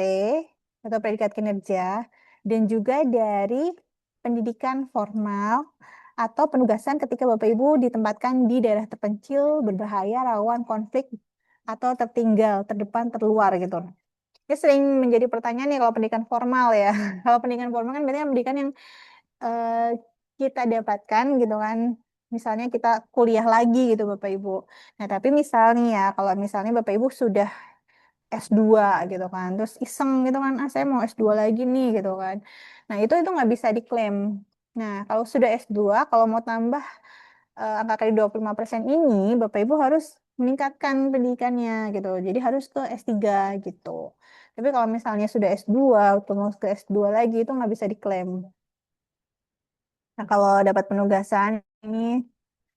atau predikat kinerja dan juga dari pendidikan formal atau penugasan ketika Bapak Ibu ditempatkan di daerah terpencil, berbahaya, rawan konflik atau tertinggal, terdepan, terluar gitu. Ini sering menjadi pertanyaan nih kalau pendidikan formal ya. Kalau pendidikan formal kan berarti pendidikan yang eh, kita dapatkan gitu kan. Misalnya kita kuliah lagi gitu Bapak Ibu. Nah, tapi misalnya ya, kalau misalnya Bapak Ibu sudah S2 gitu kan. Terus iseng gitu kan, ah saya mau S2 lagi nih gitu kan. Nah, itu nggak bisa diklaim. Nah, kalau sudah S2, kalau mau tambah angka kali 25% ini, Bapak Ibu harus meningkatkan pendidikannya gitu. Jadi harus ke S3 gitu. Tapi kalau misalnya sudah S2, atau mau ke S2 lagi, itu nggak bisa diklaim. Nah, kalau dapat penugasan ini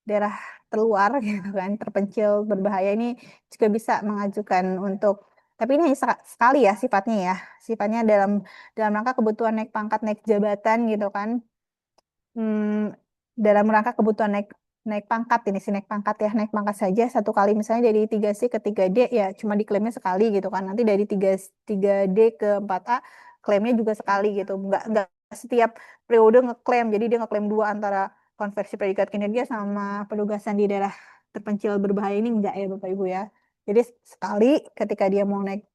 daerah terluar gitu kan, terpencil, berbahaya ini juga bisa mengajukan untuk, tapi ini hanya sekali ya sifatnya ya. Sifatnya dalam dalam rangka kebutuhan naik pangkat, naik jabatan gitu kan. Hmm, dalam rangka kebutuhan naik naik pangkat ini sih naik pangkat ya, naik pangkat saja satu kali misalnya dari 3C ke 3D ya cuma diklaimnya sekali gitu kan. Nanti dari 3D ke 4A klaimnya juga sekali gitu. Enggak setiap periode ngeklaim. Jadi dia ngeklaim dua antara konversi predikat kinerja sama penugasan di daerah terpencil berbahaya ini enggak ya Bapak Ibu ya. Jadi sekali ketika dia mau naik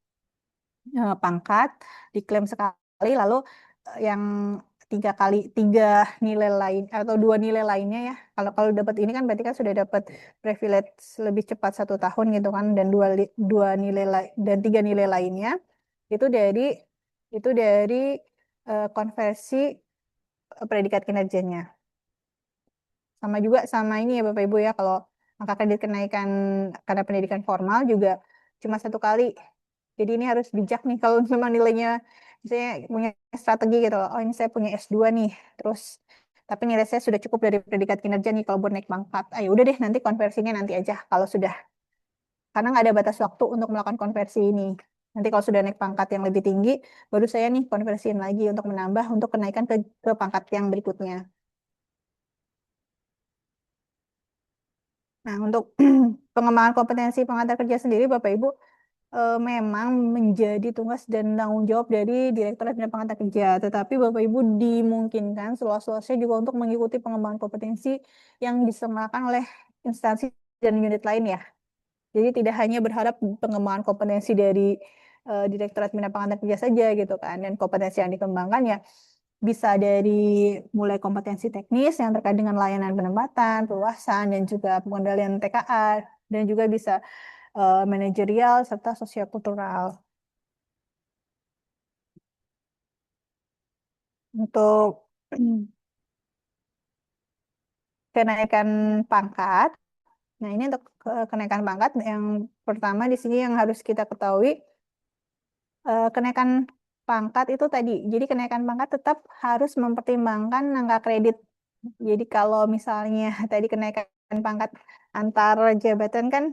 pangkat diklaim sekali lalu yang tiga nilai lain atau dua nilai lainnya ya kalau kalau dapat ini kan berarti kan sudah dapat privilege lebih cepat 1 tahun gitu kan dan dua nilai dan tiga nilai lainnya itu dari konversi predikat kinerjanya sama juga sama ini ya Bapak Ibu ya kalau angka kredit kenaikan karena pendidikan formal juga cuma satu kali. Jadi ini harus bijak nih kalau memang nilainya saya punya strategi gitu loh. Oh ini saya punya S2 nih. Terus tapi nilai saya sudah cukup dari predikat kinerja nih kalau buat naik pangkat. Ayo udah deh nanti konversinya nanti aja kalau sudah karena nggak ada batas waktu untuk melakukan konversi ini. Nanti kalau sudah naik pangkat yang lebih tinggi, baru saya nih konversiin lagi untuk menambah untuk kenaikan ke pangkat yang berikutnya. Nah, untuk pengembangan kompetensi pengantar kerja sendiri, Bapak Ibu, memang menjadi tugas dan tanggung jawab dari Direktorat Bina Pengantar Kerja. Tetapi Bapak Ibu dimungkinkan seluas-luasnya juga untuk mengikuti pengembangan kompetensi yang diselenggarakan oleh instansi dan unit lain ya. Jadi tidak hanya berharap pengembangan kompetensi dari Direktorat Bina Pengantar Kerja saja gitu kan. Dan kompetensi yang dikembangkan ya bisa dari mulai kompetensi teknis yang terkait dengan layanan penempatan, perluasan, dan juga pengendalian TKA, dan juga bisa manajerial serta sosiokultural. Untuk kenaikan pangkat, nah ini untuk kenaikan pangkat yang pertama di sini yang harus kita ketahui, kenaikan pangkat itu tadi. Jadi kenaikan pangkat tetap harus mempertimbangkan angka kredit. Jadi kalau misalnya tadi kenaikan pangkat antar jabatan kan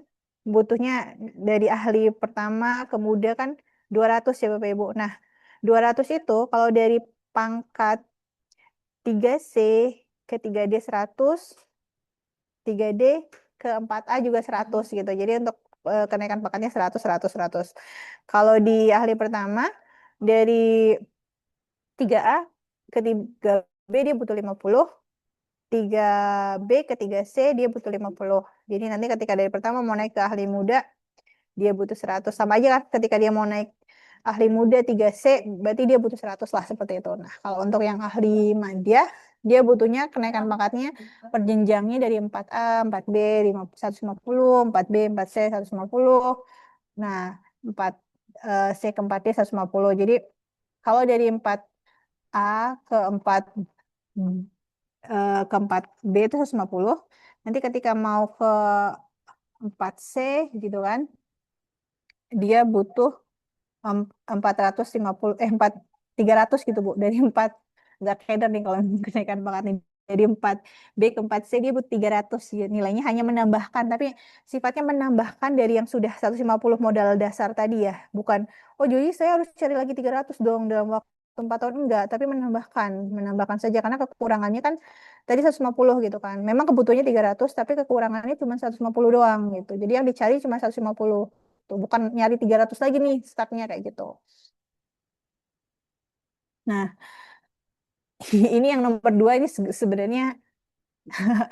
butuhnya dari ahli pertama ke muda kan 200 ya Bapak Ibu. Nah, 200 itu kalau dari pangkat 3C ke 3D 100, 3D ke 4A juga 100 gitu. Jadi untuk kenaikan pangkatnya 100, 100, 100. Kalau di ahli pertama dari 3A ke 3B dia butuh 50, 3B ke 3C dia butuh 50. Jadi nanti ketika dari pertama mau naik ke ahli muda, dia butuh 100. Sama aja kan ketika dia mau naik ahli muda 3C, berarti dia butuh 100 lah seperti itu. Nah, kalau untuk yang ahli madya, dia butuhnya kenaikan pangkatnya per jenjangnya dari 4A, 4B, 150, 4B, 4C, 150. Nah, 4C ke 4D 150. Jadi kalau dari 4A ke 4 ke 4B itu 150. Nanti ketika mau ke 4C gitu kan, dia butuh 450 4 300 gitu Bu. Dari 4 nggak keder nih kalau kenaikan pangkat nih. Dari 4B ke 4C dia butuh 300 ya. Nilainya hanya menambahkan tapi sifatnya menambahkan dari yang sudah 150 modal dasar tadi ya. Bukan oh jadi saya harus cari lagi 300 dong dalam waktu 4 tahun enggak, tapi menambahkan saja karena kekurangannya kan tadi 150 gitu kan. Memang kebutuhannya 300 tapi kekurangannya cuma 150 doang gitu. Jadi yang dicari cuma 150. Tuh, bukan nyari 300 lagi nih startnya kayak gitu. Nah, ini yang nomor dua ini sebenarnya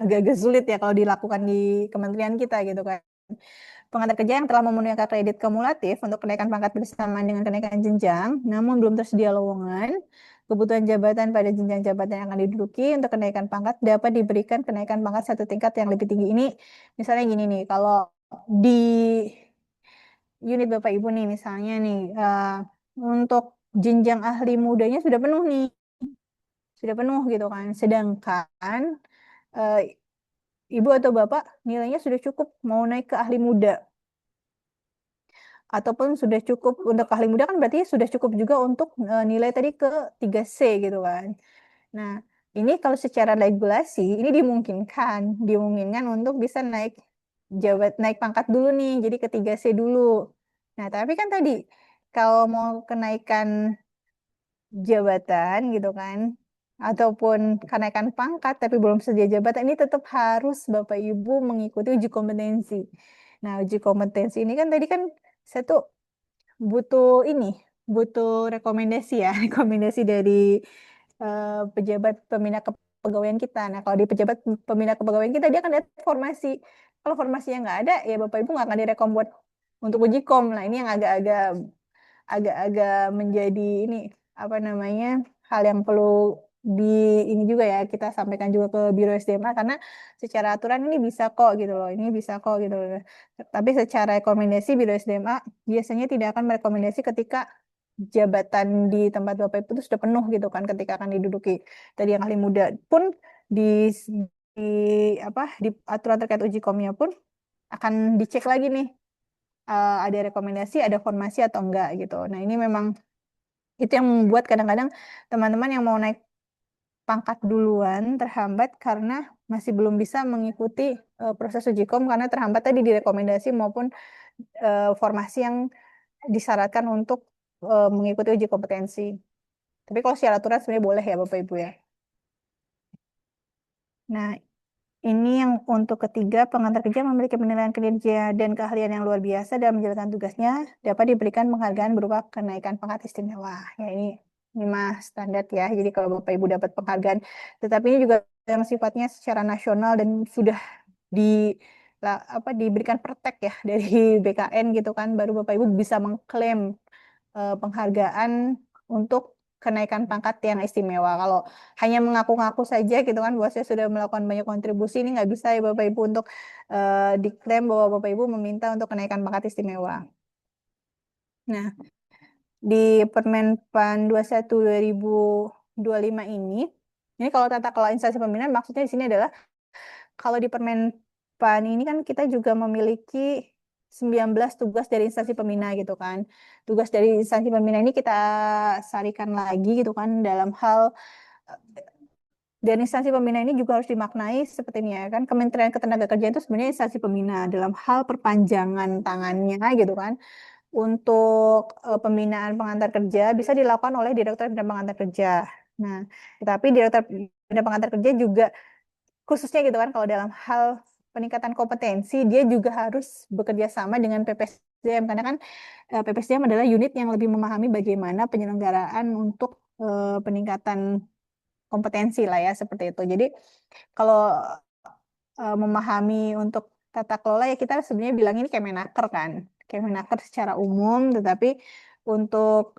agak-agak sulit ya kalau dilakukan di kementerian kita gitu kan. Pengantar kerja yang telah memenuhi angka kredit kumulatif untuk kenaikan pangkat bersamaan dengan kenaikan jenjang, namun belum tersedia lowongan, kebutuhan jabatan pada jenjang jabatan yang akan diduduki untuk kenaikan pangkat dapat diberikan kenaikan pangkat satu tingkat yang lebih tinggi. Ini misalnya gini nih, kalau di unit Bapak Ibu nih misalnya nih, untuk jenjang ahli mudanya sudah penuh nih, sudah penuh gitu kan. Sedangkan eh, Ibu atau Bapak nilainya sudah cukup mau naik ke ahli muda ataupun sudah cukup untuk ahli muda kan berarti sudah cukup juga untuk nilai tadi ke 3C gitu kan. Nah, ini kalau secara regulasi ini dimungkinkan untuk bisa naik pangkat dulu nih, jadi ke 3C dulu. Nah, tapi kan tadi kalau mau kenaikan jabatan gitu kan ataupun kenaikan pangkat tapi belum sedia jabatan ini tetap harus Bapak Ibu mengikuti uji kompetensi. Nah, uji kompetensi ini kan tadi kan saya tuh butuh ini, butuh rekomendasi ya, rekomendasi dari pejabat pembina kepegawaian kita. Nah, kalau di pejabat pembina kepegawaian kita dia akan lihat formasi. Kalau formasinya nggak ada, ya Bapak Ibu nggak akan direkom buat untuk uji kom. Nah, ini yang agak-agak menjadi ini apa namanya hal yang perlu di ini juga ya kita sampaikan juga ke Biro SDMA karena secara aturan ini bisa kok gitu loh ini bisa kok gitu loh tapi secara rekomendasi Biro SDMA biasanya tidak akan merekomendasi ketika jabatan di tempat Bapak Ibu itu sudah penuh gitu kan ketika akan diduduki tadi yang ahli muda pun di di di aturan terkait uji komnya pun akan dicek lagi nih ada rekomendasi, ada formasi atau enggak gitu. Nah, ini memang itu yang membuat kadang-kadang teman-teman yang mau naik pangkat duluan terhambat karena masih belum bisa mengikuti proses uji kom karena terhambat tadi di rekomendasi maupun formasi yang disyaratkan untuk mengikuti uji kompetensi. Tapi kalau secara aturan sebenarnya boleh ya Bapak Ibu ya. Nah, ini yang untuk ketiga, pengantar kerja memiliki penilaian kinerja dan keahlian yang luar biasa dalam menjalankan tugasnya, dapat diberikan penghargaan berupa kenaikan pangkat istimewa. Ya ini mah standar ya. Jadi kalau Bapak Ibu dapat penghargaan, tetapi ini juga yang sifatnya secara nasional dan sudah di diberikan pertek ya dari BKN gitu kan, baru Bapak Ibu bisa mengklaim penghargaan untuk kenaikan pangkat yang istimewa. Kalau hanya mengaku-ngaku saja gitu kan bahwa saya sudah melakukan banyak kontribusi ini nggak bisa ya Bapak Ibu untuk diklaim bahwa Bapak Ibu meminta untuk kenaikan pangkat istimewa. Nah, di Permen-Pan 21 2025 ini kalau tata kelola instansi pembinaan maksudnya di sini adalah kalau di Permen-Pan ini kan kita juga memiliki 19 tugas dari instansi pembina gitu kan. Tugas dari instansi pembina ini kita sarikan lagi gitu kan dalam hal dan instansi pembina ini juga harus dimaknai seperti ini ya kan. Kementerian Ketenagakerjaan itu sebenarnya instansi pembina dalam hal perpanjangan tangannya gitu kan. Untuk pembinaan pengantar kerja bisa dilakukan oleh Direktur Bina Pengantar Kerja. Nah, tetapi Direktur Bina Pengantar Kerja juga khususnya gitu kan kalau dalam hal peningkatan kompetensi dia juga harus bekerja sama dengan PPSDM karena kan PPSDM adalah unit yang lebih memahami bagaimana penyelenggaraan untuk peningkatan kompetensi lah ya seperti itu. Jadi kalau memahami untuk tata kelola ya kita sebenarnya bilang ini Kemenaker kan. Kemenaker secara umum tetapi untuk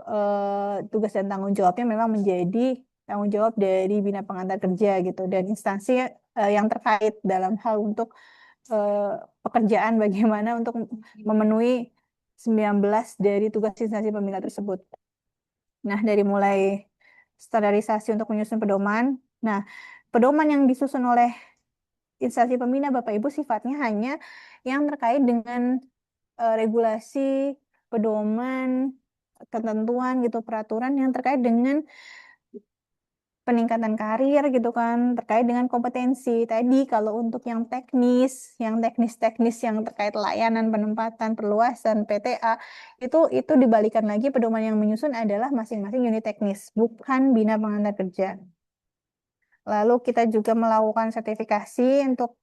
tugas dan tanggung jawabnya memang menjadi tanggung jawab dari Bina Pengantar Kerja gitu dan instansi yang terkait dalam hal untuk eh, pekerjaan bagaimana untuk memenuhi 19 dari tugas instansi pembina tersebut. Nah, dari mulai standarisasi untuk menyusun pedoman. Nah, pedoman yang disusun oleh instansi pembina Bapak Ibu sifatnya hanya yang terkait dengan regulasi, pedoman, ketentuan gitu, peraturan yang terkait dengan peningkatan karir gitu kan terkait dengan kompetensi tadi kalau untuk yang teknis-teknis yang terkait layanan penempatan perluasan PTA itu dibalikan lagi pedoman yang menyusun adalah masing-masing unit teknis bukan bina pengantar kerja. Lalu kita juga melakukan sertifikasi untuk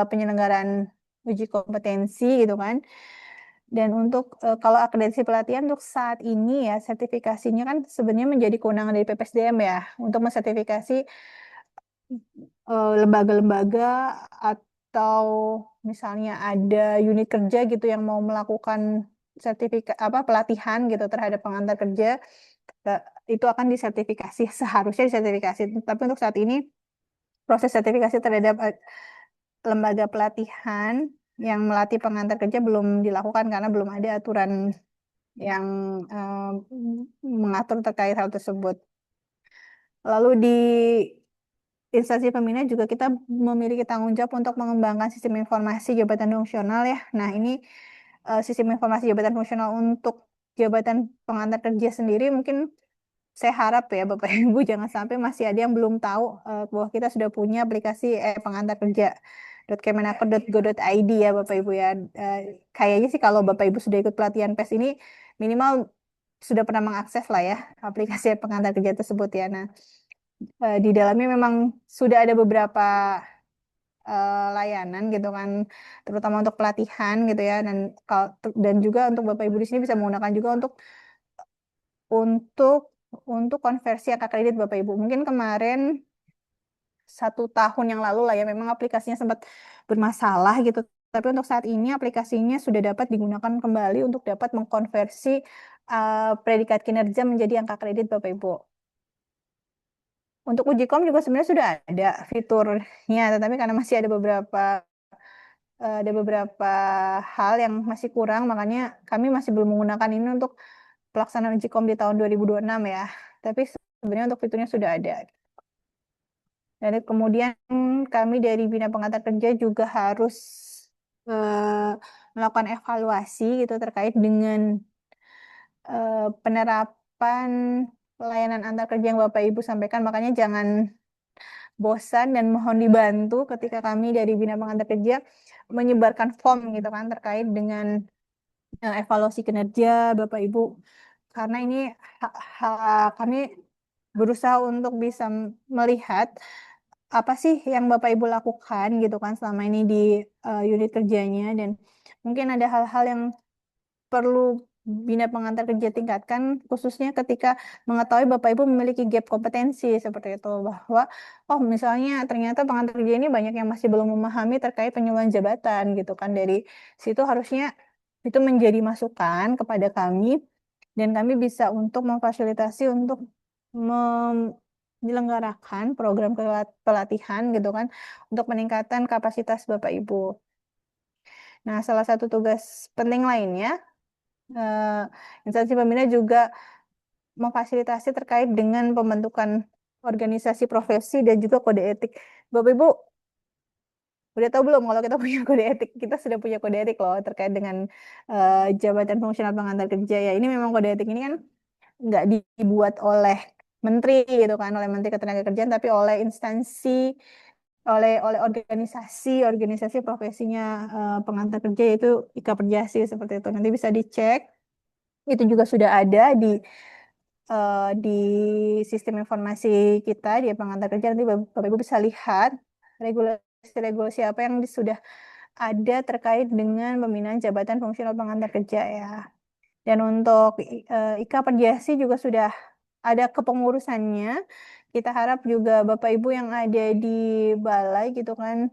penyelenggaraan uji kompetensi gitu kan. Dan untuk kalau akreditasi pelatihan untuk saat ini ya sertifikasinya kan sebenarnya menjadi kewenangan dari PPSDM ya untuk mensertifikasi lembaga-lembaga atau misalnya ada unit kerja gitu yang mau melakukan sertifikat apa pelatihan gitu terhadap pengantar kerja eh, itu akan disertifikasi seharusnya disertifikasi tapi untuk saat ini proses sertifikasi terhadap lembaga pelatihan yang melatih pengantar kerja belum dilakukan karena belum ada aturan yang mengatur terkait hal tersebut. Lalu di instansi pembina juga kita memiliki tanggung jawab untuk mengembangkan sistem informasi jabatan fungsional ya. Nah, ini sistem informasi jabatan fungsional untuk jabatan pengantar kerja sendiri mungkin saya harap ya Bapak Ibu jangan sampai masih ada yang belum tahu bahwa kita sudah punya aplikasi pengantar kerja .kemenaker.go.id ya Bapak Ibu ya. Kayaknya sih kalau Bapak Ibu sudah ikut pelatihan PES ini minimal sudah pernah mengakses lah ya aplikasi pengantar kerja tersebut ya. Nah, di dalamnya memang sudah ada beberapa layanan gitu kan, terutama untuk pelatihan gitu ya, dan juga untuk Bapak Ibu di sini bisa menggunakan juga untuk untuk konversi angka kredit Bapak Ibu. Mungkin kemarin 1 tahun yang lalu lah ya, memang aplikasinya sempat bermasalah gitu. Tapi untuk saat ini aplikasinya sudah dapat digunakan kembali untuk dapat mengkonversi predikat kinerja menjadi angka kredit Bapak Ibu. Untuk uji kom juga sebenarnya sudah ada fiturnya, tetapi karena masih ada beberapa hal yang masih kurang, makanya kami masih belum menggunakan ini untuk pelaksanaan uji kom di tahun 2026 ya. Tapi sebenarnya untuk fiturnya sudah ada. Dan kemudian kami dari Bina Pengantar Kerja juga harus melakukan evaluasi gitu terkait dengan penerapan pelayanan antar kerja yang Bapak Ibu sampaikan. Makanya jangan bosan dan mohon dibantu ketika kami dari Bina Pengantar Kerja menyebarkan form gitu kan terkait dengan evaluasi kinerja Bapak Ibu. Karena ini kami berusaha untuk bisa melihat apa sih yang Bapak Ibu lakukan gitu kan selama ini di unit kerjanya dan mungkin ada hal-hal yang perlu Bina Pengantar Kerja tingkatkan khususnya ketika mengetahui Bapak Ibu memiliki gap kompetensi seperti itu bahwa oh misalnya ternyata pengantar kerja ini banyak yang masih belum memahami terkait penyuluhan jabatan gitu kan dari situ harusnya itu menjadi masukan kepada kami dan kami bisa untuk memfasilitasi untuk menyelenggarakan program pelatihan gitu kan untuk peningkatan kapasitas Bapak Ibu. Nah, salah satu tugas penting lainnya instansi pembina juga memfasilitasi terkait dengan pembentukan organisasi profesi dan juga kode etik. Bapak Ibu, udah tahu belum kalau kita punya kode etik? Kita sudah punya kode etik loh terkait dengan jabatan fungsional pengantar kerja ya. Ini memang kode etik ini kan nggak dibuat oleh menteri gitu kan, oleh Menteri Ketenagakerjaan, tapi oleh instansi, oleh organisasi profesinya pengantar kerja yaitu Ika Perjasi seperti itu. Nanti bisa dicek. Itu juga sudah ada di sistem informasi kita di pengantar kerja. Nanti Bapak Ibu bisa lihat regulasi-regulasi apa yang sudah ada terkait dengan pembinaan jabatan fungsional pengantar kerja ya. Dan untuk Ika Perjasi juga sudah ada kepengurusannya. Kita harap juga Bapak Ibu yang ada di balai gitu kan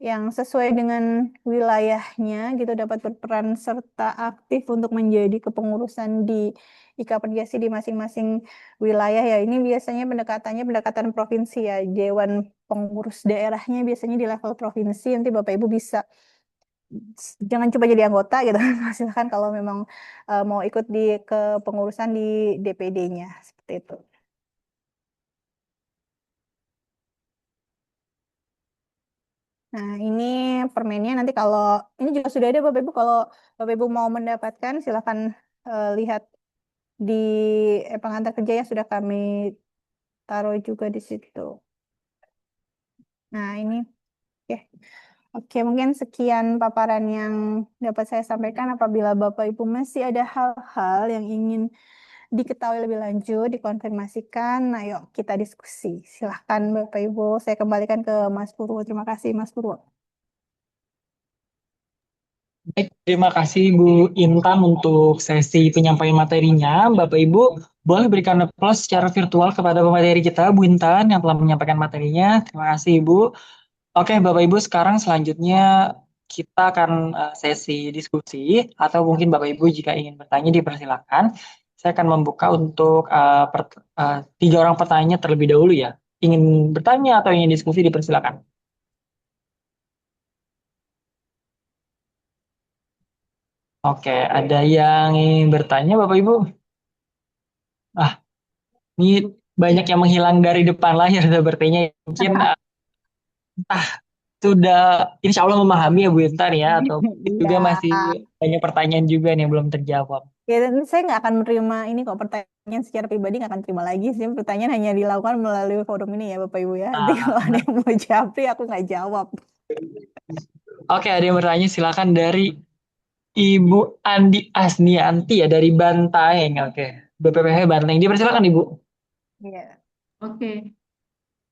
yang sesuai dengan wilayahnya gitu dapat berperan serta aktif untuk menjadi kepengurusan di IKA Perjasi di masing-masing wilayah ya. Ini biasanya pendekatannya pendekatan provinsi ya. Dewan pengurus daerahnya biasanya di level provinsi. Nanti Bapak Ibu bisa jangan coba jadi anggota gitu. Silahkan kalau memang mau ikut di kepengurusan di DPD-nya seperti itu. Nah, ini permennya nanti kalau ini juga sudah ada Bapak Ibu kalau Bapak Ibu mau mendapatkan silakan lihat di pengantar kerja yang sudah kami taruh juga di situ. Nah, ini oke. Oke, mungkin sekian paparan yang dapat saya sampaikan. Apabila Bapak Ibu masih ada hal-hal yang ingin diketahui lebih lanjut, dikonfirmasikan. Ayo kita diskusi. Silahkan Bapak Ibu, saya kembalikan ke Mas Purwo. Terima kasih Mas Purwo. Baik, terima kasih Bu Intan untuk sesi penyampaian materinya. Bapak Ibu boleh berikan applause secara virtual kepada pemateri kita, Bu Intan, yang telah menyampaikan materinya. Terima kasih Ibu. Oke, Bapak Ibu, sekarang selanjutnya kita akan sesi diskusi, atau mungkin Bapak Ibu jika ingin bertanya dipersilakan. Saya akan membuka untuk 3 orang pertanyaan terlebih dahulu ya. Ingin bertanya atau ingin diskusi dipersilakan. Oke, ada yang ingin bertanya Bapak Ibu? Ah, ini banyak yang menghilang dari depan layar sepertinya. Mungkin sudah insya Allah memahami ya Bu Intan ya, atau juga Iya. masih banyak pertanyaan juga nih yang belum terjawab. Ya, dan saya nggak akan menerima ini kok pertanyaan secara pribadi nggak akan terima lagi sih. Pertanyaan hanya dilakukan melalui forum ini ya Bapak Ibu ya. Nanti Nah, kalau ada yang mau japri aku nggak jawab. oke, ada yang bertanya silakan dari Ibu Andi Asnianti ya dari Bantaeng. Oke, BPPH Bantaeng. Dipersilakan Ibu. Iya. Oke,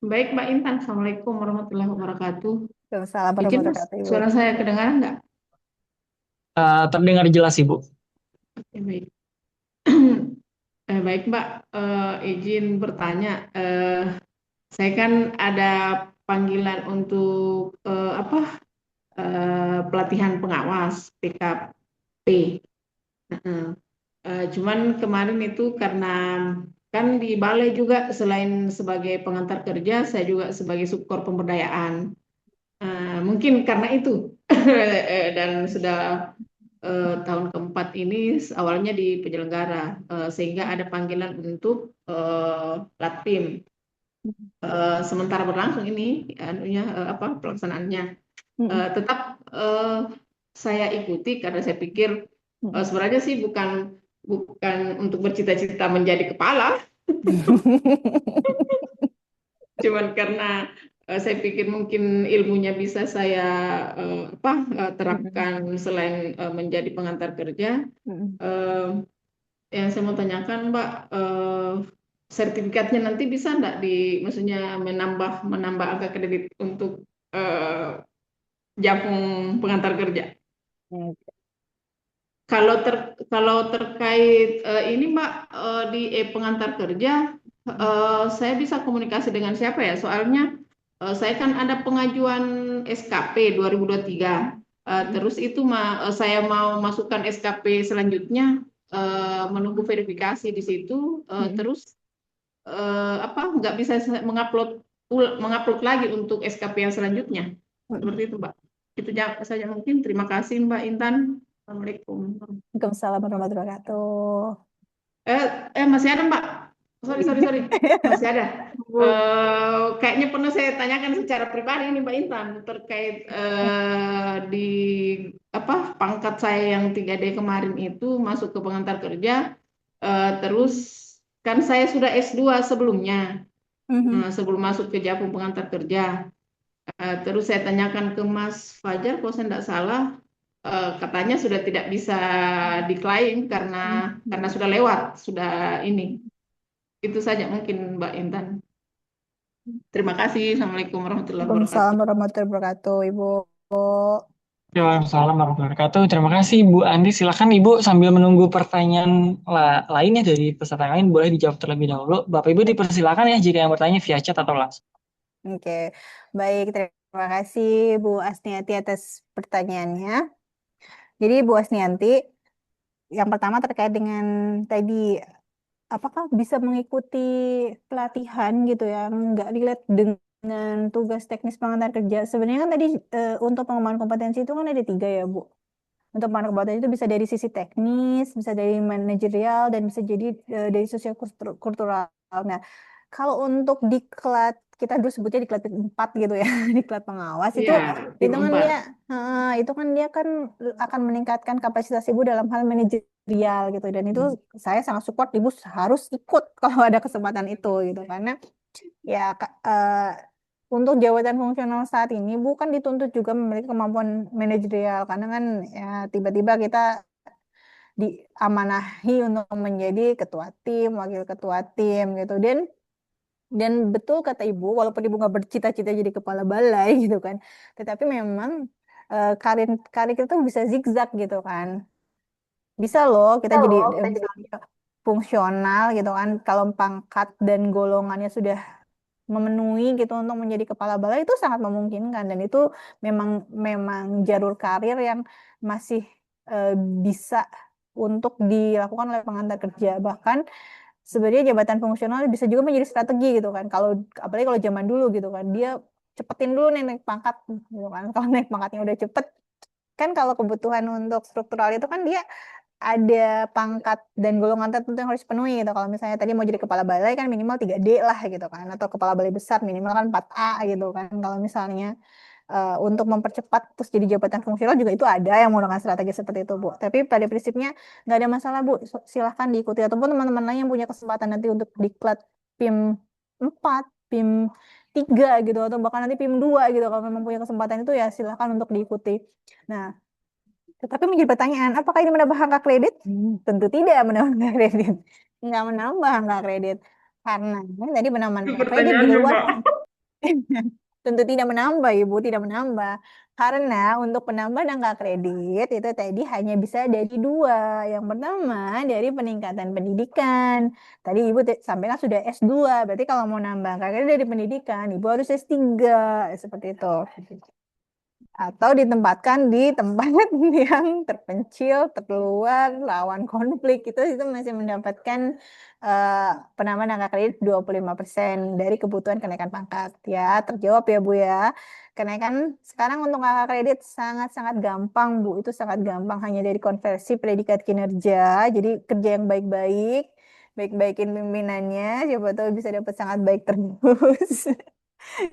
baik Mbak Intan. Assalamualaikum warahmatullahi wabarakatuh. Salam Izin warahmatullahi Mas, wabarakatuh Ibu. suara saya kedengaran nggak? Terdengar jelas Ibu. Oke, baik. Baik Mbak, izin bertanya. Saya kan ada panggilan untuk pelatihan pengawas PKP. Heeh. Cuman kemarin itu karena kan di balai juga selain sebagai pengantar kerja, saya juga sebagai subkor pemberdayaan. Mungkin karena itu dan sudah tahun keempat ini awalnya di penyelenggara sehingga ada panggilan untuk Latim sementara berlangsung ini anunya pelaksanaannya. Tetap saya ikuti karena saya pikir sebenarnya sih bukan bukan untuk bercita-cita menjadi kepala, cuman karena saya pikir mungkin ilmunya bisa saya terapkan selain menjadi pengantar kerja. Eh, yang saya mau tanyakan, Mbak, sertifikatnya nanti bisa enggak maksudnya menambah angka kredit untuk Japung pengantar kerja? Kalau terkait ini Mbak di pengantar kerja, saya bisa komunikasi dengan siapa ya? Soalnya saya kan ada pengajuan SKP 2023. Terus itu saya mau masukkan SKP selanjutnya, menunggu verifikasi di situ. Terus nggak bisa mengupload lagi untuk SKP yang selanjutnya. Seperti itu Mbak. Itu saja mungkin. Terima kasih Mbak Intan. Assalamualaikum. Waalaikumsalam warahmatullahi wabarakatuh. Masih ada Mbak. Sorry. Masih ada. Kayaknya pernah saya tanyakan secara pribadi ini Mbak Intan terkait di pangkat saya yang 3D kemarin itu masuk ke pengantar kerja. Terus kan saya sudah S2 sebelumnya. Sebelum masuk ke Japung pengantar kerja. Terus saya tanyakan ke Mas Fajar, kalau saya tidak salah, katanya sudah tidak bisa diklaim karena sudah lewat, sudah ini. Itu saja mungkin Mbak Intan. Terima kasih. Assalamualaikum warahmatullahi Waalaikumsalam wabarakatuh. warahmatullahi wabarakatuh Ibu. Waalaikumsalam warahmatullahi wabarakatuh. Terima kasih Bu Andi. Silakan Ibu sambil menunggu pertanyaan lainnya dari peserta yang lain boleh dijawab terlebih dahulu. Bapak Ibu dipersilakan ya jika yang bertanya via chat atau langsung. Oke, baik. Terima kasih Bu Asniati atas pertanyaannya. Jadi Bu Asnianti, yang pertama terkait dengan tadi, apakah bisa mengikuti pelatihan gitu ya, nggak dilihat dengan tugas teknis pengantar kerja. Sebenarnya kan tadi untuk pengembangan kompetensi itu kan ada 3 ya Bu. Untuk pengembangan kompetensi itu bisa dari sisi teknis, bisa dari manajerial, dan bisa jadi dari sosial kultural. Nah, kalau untuk diklat kita dulu sebutnya diklat 4 gitu ya, diklat pengawas itu Iya, tim itu kan 4. dia kan akan meningkatkan kapasitas ibu dalam hal manajerial gitu, dan itu saya sangat support ibu harus ikut kalau ada kesempatan itu gitu, karena ya untuk jabatan fungsional saat ini bukan dituntut juga memiliki kemampuan manajerial, karena kan ya tiba-tiba kita diamanahi untuk menjadi ketua tim, wakil ketua tim gitu. Dan betul kata Ibu, walaupun Ibu nggak bercita-cita jadi kepala balai gitu kan, tetapi memang karir karir kita tuh bisa zigzag gitu kan. Bisa loh kita jadi misalnya fungsional gitu kan, kalau pangkat dan golongannya sudah memenuhi gitu untuk menjadi kepala balai itu sangat memungkinkan, dan itu memang memang jalur karir yang masih eh, bisa untuk dilakukan oleh pengantar kerja. Bahkan sebenarnya jabatan fungsional bisa juga menjadi strategi gitu kan. Kalau apalagi kalau zaman dulu gitu kan, dia cepetin dulu nih naik pangkat gitu kan. Kalau naik pangkatnya udah cepet kan, kalau kebutuhan untuk struktural itu kan dia ada pangkat dan golongan tertentu yang harus dipenuhi gitu. Kalau misalnya tadi mau jadi kepala balai kan minimal 3D lah gitu kan, atau kepala balai besar minimal kan 4A gitu kan. Kalau misalnya untuk mempercepat terus jadi jabatan fungsional juga itu ada yang menggunakan strategi seperti itu, Bu. Tapi pada prinsipnya nggak ada masalah, Bu. Silahkan diikuti, ataupun teman-teman lain yang punya kesempatan nanti untuk diklat PIM 4, PIM 3 gitu, atau bahkan nanti PIM 2 gitu. Kalau memang punya kesempatan itu ya silahkan untuk diikuti. Nah, tetapi menjadi pertanyaan, apakah ini menambah angka kredit? Tentu tidak menambah angka kredit. Nggak menambah angka kredit. Karena tadi menambah Itu angka kredit di pertanyaannya, luar. Mbak. Tentu tidak menambah, Ibu, tidak menambah. Karena untuk penambahan angka kredit itu tadi hanya bisa dari dua. Yang pertama dari peningkatan pendidikan. Tadi Ibu sampaikan sudah S2, berarti kalau mau nambah angka kredit dari pendidikan, Ibu harus S3, seperti itu. Atau ditempatkan di tempat yang terpencil, terluar, rawan konflik, itu masih mendapatkan eh, penambahan angka kredit 25% dari kebutuhan kenaikan pangkat. Ya, terjawab ya Bu ya. Kenaikan sekarang untuk angka kredit sangat-sangat gampang, Bu. Itu sangat gampang, hanya dari konversi predikat kinerja. Jadi kerja yang baik-baik, baik-baikin pimpinannya, siapa tahu bisa dapat sangat baik terus.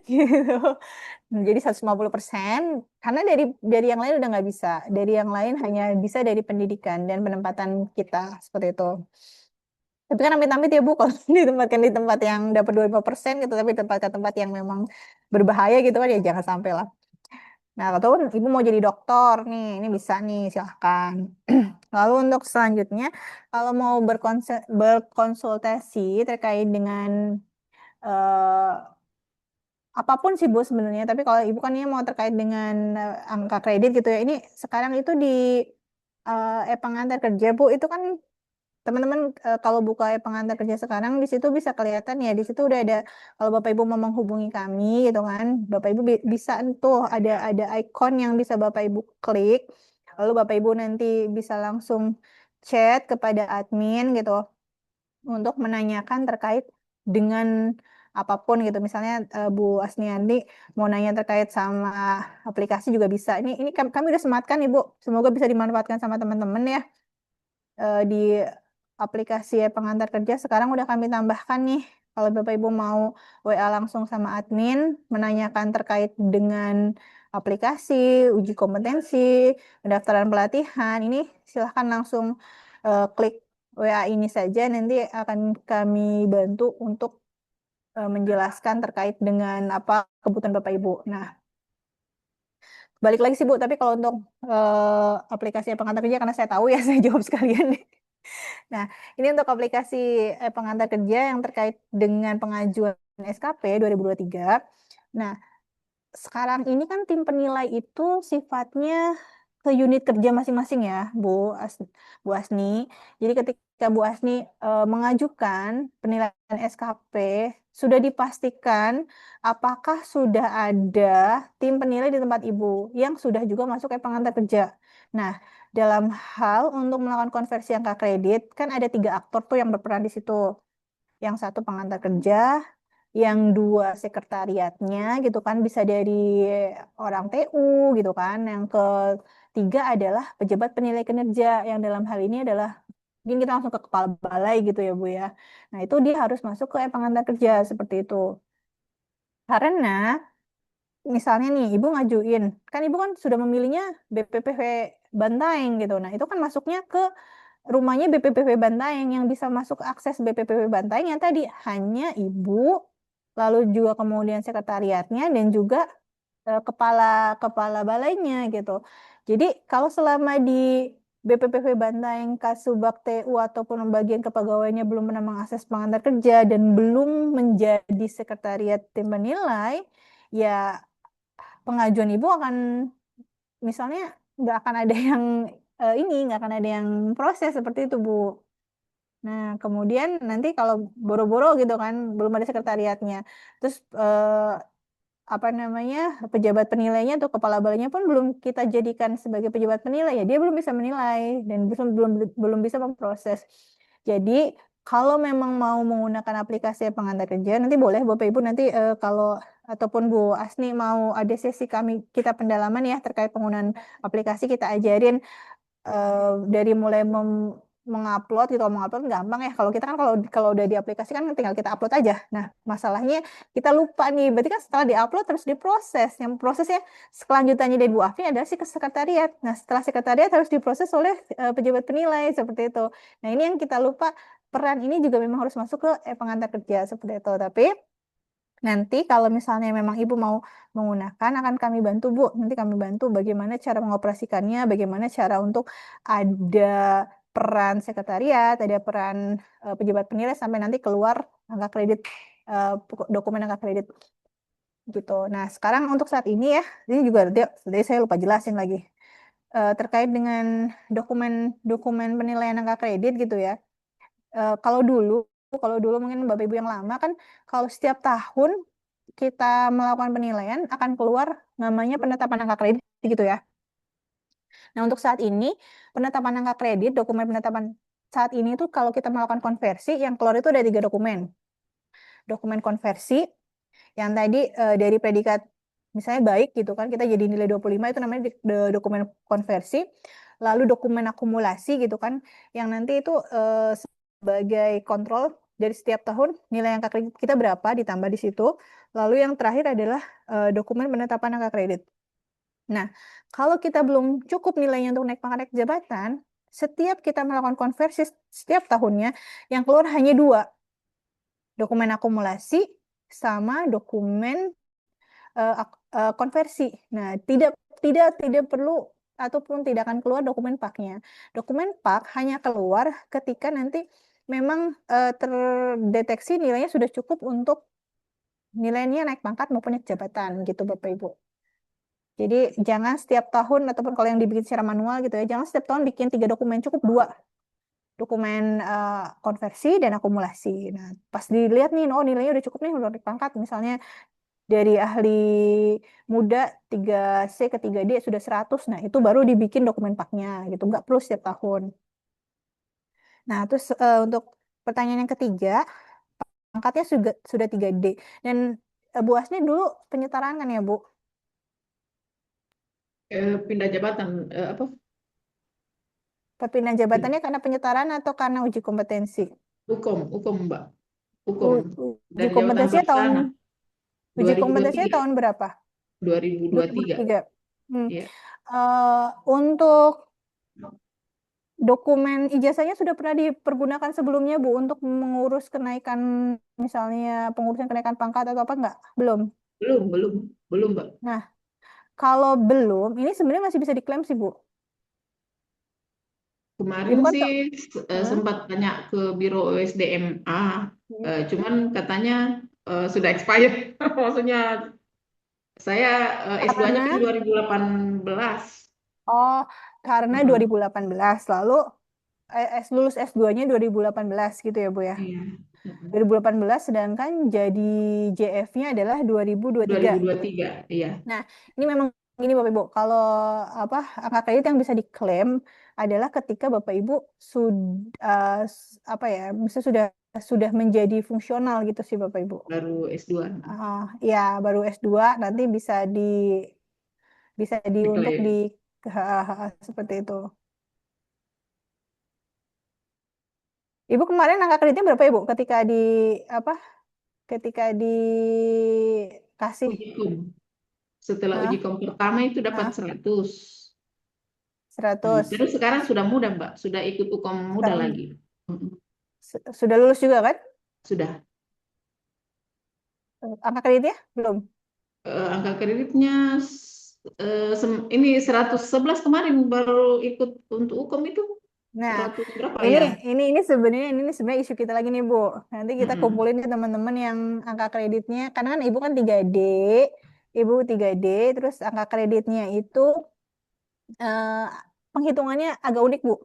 Gitu. Jadi 150%, karena dari yang lain udah nggak bisa. Dari yang lain hanya bisa dari pendidikan dan penempatan kita, seperti itu. Tapi kan amit-amit ya Bu, kalau ditempatkan di tempat yang dapat 25% gitu, tapi tempat ke tempat yang memang berbahaya gitu kan, ya jangan sampai lah. Nah, atau Ibu mau jadi dokter nih, ini bisa nih, silahkan. Lalu untuk selanjutnya, kalau mau berkonsultasi terkait dengan eh, apapun sih Bu sebenarnya, tapi kalau Ibu kan ini mau terkait dengan angka kredit gitu ya. Ini sekarang itu di pengantar kerja Bu, itu kan teman-teman kalau buka pengantar kerja sekarang di situ bisa kelihatan ya, di situ udah ada, kalau Bapak Ibu mau menghubungi kami gitu kan, Bapak Ibu bisa tuh ada icon yang bisa Bapak Ibu klik. Lalu Bapak Ibu nanti bisa langsung chat kepada admin gitu untuk menanyakan terkait dengan apapun gitu. Misalnya Bu Asniandi mau nanya terkait sama aplikasi juga bisa. Ini kami udah sematkan Ibu. Semoga bisa dimanfaatkan sama teman-teman ya. Di aplikasi pengantar kerja sekarang udah kami tambahkan nih. Kalau Bapak Ibu mau WA langsung sama admin menanyakan terkait dengan aplikasi, uji kompetensi, pendaftaran pelatihan, ini silahkan langsung klik WA ini saja, nanti akan kami bantu untuk menjelaskan terkait dengan apa kebutuhan Bapak Ibu. Nah, balik lagi sih Bu, tapi kalau untuk aplikasi pengantar kerja, karena saya tahu ya, saya jawab sekalian. Nah, ini untuk aplikasi pengantar kerja yang terkait dengan pengajuan SKP 2023. Nah, sekarang ini kan tim penilai itu sifatnya ke unit kerja masing-masing ya, Bu Asni. Jadi ketika Bu Asni mengajukan penilaian SKP, sudah dipastikan apakah sudah ada tim penilai di tempat Ibu yang sudah juga masuk ke pengantar kerja. Nah, dalam hal untuk melakukan konversi angka kredit, kan ada 3 aktor tuh yang berperan di situ. Yang satu pengantar kerja, yang dua sekretariatnya gitu kan, bisa dari orang TU gitu kan. Yang ketiga adalah pejabat penilai kinerja, yang dalam hal ini adalah mungkin kita langsung ke kepala balai gitu ya Bu ya. Nah itu dia harus masuk ke pengantar kerja seperti itu. Karena misalnya nih Ibu ngajuin, kan Ibu kan sudah memilihnya BPPV Bantaeng gitu. Nah itu kan masuknya ke rumahnya BPPV Bantaeng, yang bisa masuk akses BPPV Bantaeng yang tadi hanya Ibu, lalu juga kemudian sekretariatnya, dan juga kepala kepala balainya gitu. Jadi kalau selama di BPPV Bantaeng Kasubag TU ataupun bagian kepegawaiannya belum pernah mengakses pengantar kerja dan belum menjadi sekretariat tim penilai, ya pengajuan Ibu akan misalnya nggak akan ada yang nggak akan ada yang proses seperti itu, Bu. Nah, kemudian nanti kalau boro-boro gitu kan, belum ada sekretariatnya, terus apa namanya, pejabat penilainya atau kepala balainya pun belum kita jadikan sebagai pejabat penilai, ya dia belum bisa menilai dan belum bisa memproses. Jadi kalau memang mau menggunakan aplikasi pengantar kerja, nanti boleh Bapak Ibu nanti kalau ataupun Bu Asni mau ada sesi kita pendalaman ya terkait penggunaan aplikasi, kita ajarin dari mulai mengupload gitu. Mengupload gampang ya, kalau kita kan kalau udah di aplikasi kan tinggal kita upload aja. Nah, masalahnya kita lupa nih, berarti kan setelah diupload terus diproses. Yang prosesnya selanjutnya dari Bu Afi adalah si sekretariat. Nah, setelah sekretariat harus diproses oleh pejabat penilai seperti itu. Nah, ini yang kita lupa, peran ini juga memang harus masuk ke pengantar kerja seperti itu. Tapi nanti kalau misalnya memang Ibu mau menggunakan, akan kami bantu, Bu. Nanti kami bantu bagaimana cara mengoperasikannya, bagaimana cara untuk ada peran sekretariat, ada peran pejabat penilai sampai nanti keluar angka kredit, dokumen angka kredit gitu. Nah, sekarang untuk saat ini ya, ini juga tadi saya lupa jelasin lagi terkait dengan dokumen penilaian angka kredit gitu ya. Kalau dulu mungkin Bapak Ibu yang lama kan, kalau setiap tahun kita melakukan penilaian akan keluar namanya penetapan angka kredit gitu ya. Nah, untuk saat ini penetapan angka kredit, dokumen penetapan saat ini tuh kalau kita melakukan konversi yang keluar itu ada 3 dokumen. Dokumen konversi yang tadi dari predikat misalnya baik gitu kan, kita jadi nilai 25 itu namanya dokumen konversi. Lalu dokumen akumulasi gitu kan, yang nanti itu sebagai kontrol dari setiap tahun nilai angka kredit kita berapa ditambah di situ. Lalu yang terakhir adalah dokumen penetapan angka kredit. Nah, kalau kita belum cukup nilainya untuk naik pangkat jabatan, setiap kita melakukan konversi setiap tahunnya, yang keluar hanya 2, dokumen akumulasi sama dokumen konversi. Nah, tidak perlu ataupun tidak akan keluar dokumen PAK-nya. Dokumen PAK hanya keluar ketika nanti memang terdeteksi nilainya sudah cukup untuk nilainya naik pangkat maupun naik jabatan gitu Bapak Ibu. Jadi jangan setiap tahun ataupun kalau yang dibikin secara manual gitu ya, jangan setiap tahun bikin 3 dokumen, cukup 2 dokumen konversi dan akumulasi. Nah, pas dilihat nih, oh nilainya udah cukup nih untuk naik pangkat, misalnya dari ahli muda 3C ke 3D sudah 100, nah itu baru dibikin dokumen PAK-nya gitu, nggak perlu setiap tahun. Nah, terus untuk pertanyaan yang ketiga, pangkatnya sudah 3D. Dan Bu Asni dulu penyetaraan kan ya, Bu? Pindah jabatan apa? Perpindahan jabatannya karena penyetaraan atau karena uji kompetensi? Hukum Mbak, hukum Uji dari jabatan kompetensinya pelaksana uji kompetensinya 2023. tahun berapa? 2023. 2023. Hmm. Ya. Untuk dokumen ijazahnya sudah pernah dipergunakan sebelumnya, Bu, untuk mengurus kenaikan, misalnya pengurusan kenaikan pangkat atau apa enggak? Belum. Belum Mbak. Nah, kalau belum, ini sebenarnya masih bisa diklaim sih, Bu. Kemarin Ibu kan sih Hah? sempat tanya ke Biro USDMA, cuman katanya sudah expired. Maksudnya saya S2-nya kan Karena 2018. karena Heeh. 2018 lalu lulus S2-nya 2018 gitu ya, Bu ya. Iya. Heeh. 2018 sedangkan jadi JF-nya adalah 2023. 2023, iya. Nah, ini memang gini Bapak Ibu, kalau angka kredit yang bisa diklaim adalah ketika Bapak Ibu sudah sudah menjadi fungsional gitu sih Bapak Ibu. Baru S2. Ya, baru S2 nanti untuk Diklaim. di seperti itu. Ibu kemarin angka kreditnya berapa Ibu ketika dikasih Uji kom. Setelah uji kom pertama itu dapat 100. 100. Terus sekarang sudah muda Mbak, sudah ikut UKOM muda Sekarang lagi. sudah lulus juga kan? Sudah. Angka kreditnya belum? Angka kreditnya Ini 111 kemarin baru ikut untuk UKOM itu Nah, 100 berapa ini ya? ini sebenarnya isu kita lagi nih, Bu. Nanti kita Mm-mm. kumpulin ke teman-teman yang angka kreditnya, karena kan Ibu kan 3D, Ibu 3D, terus angka kreditnya itu eh, penghitungannya agak unik, Bu.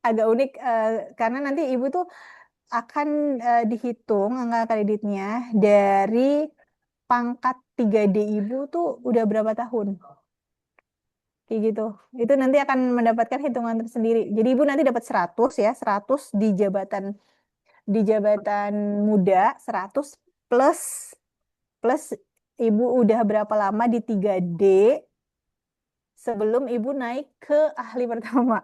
Agak unik karena nanti Ibu tuh akan dihitung angka kreditnya dari pangkat 3D Ibu tuh udah berapa tahun. Kayak gitu. Itu nanti akan mendapatkan hitungan tersendiri. Jadi Ibu nanti dapat 100 ya, 100 di jabatan muda, 100 plus plus Ibu udah berapa lama di 3D sebelum Ibu naik ke ahli pertama.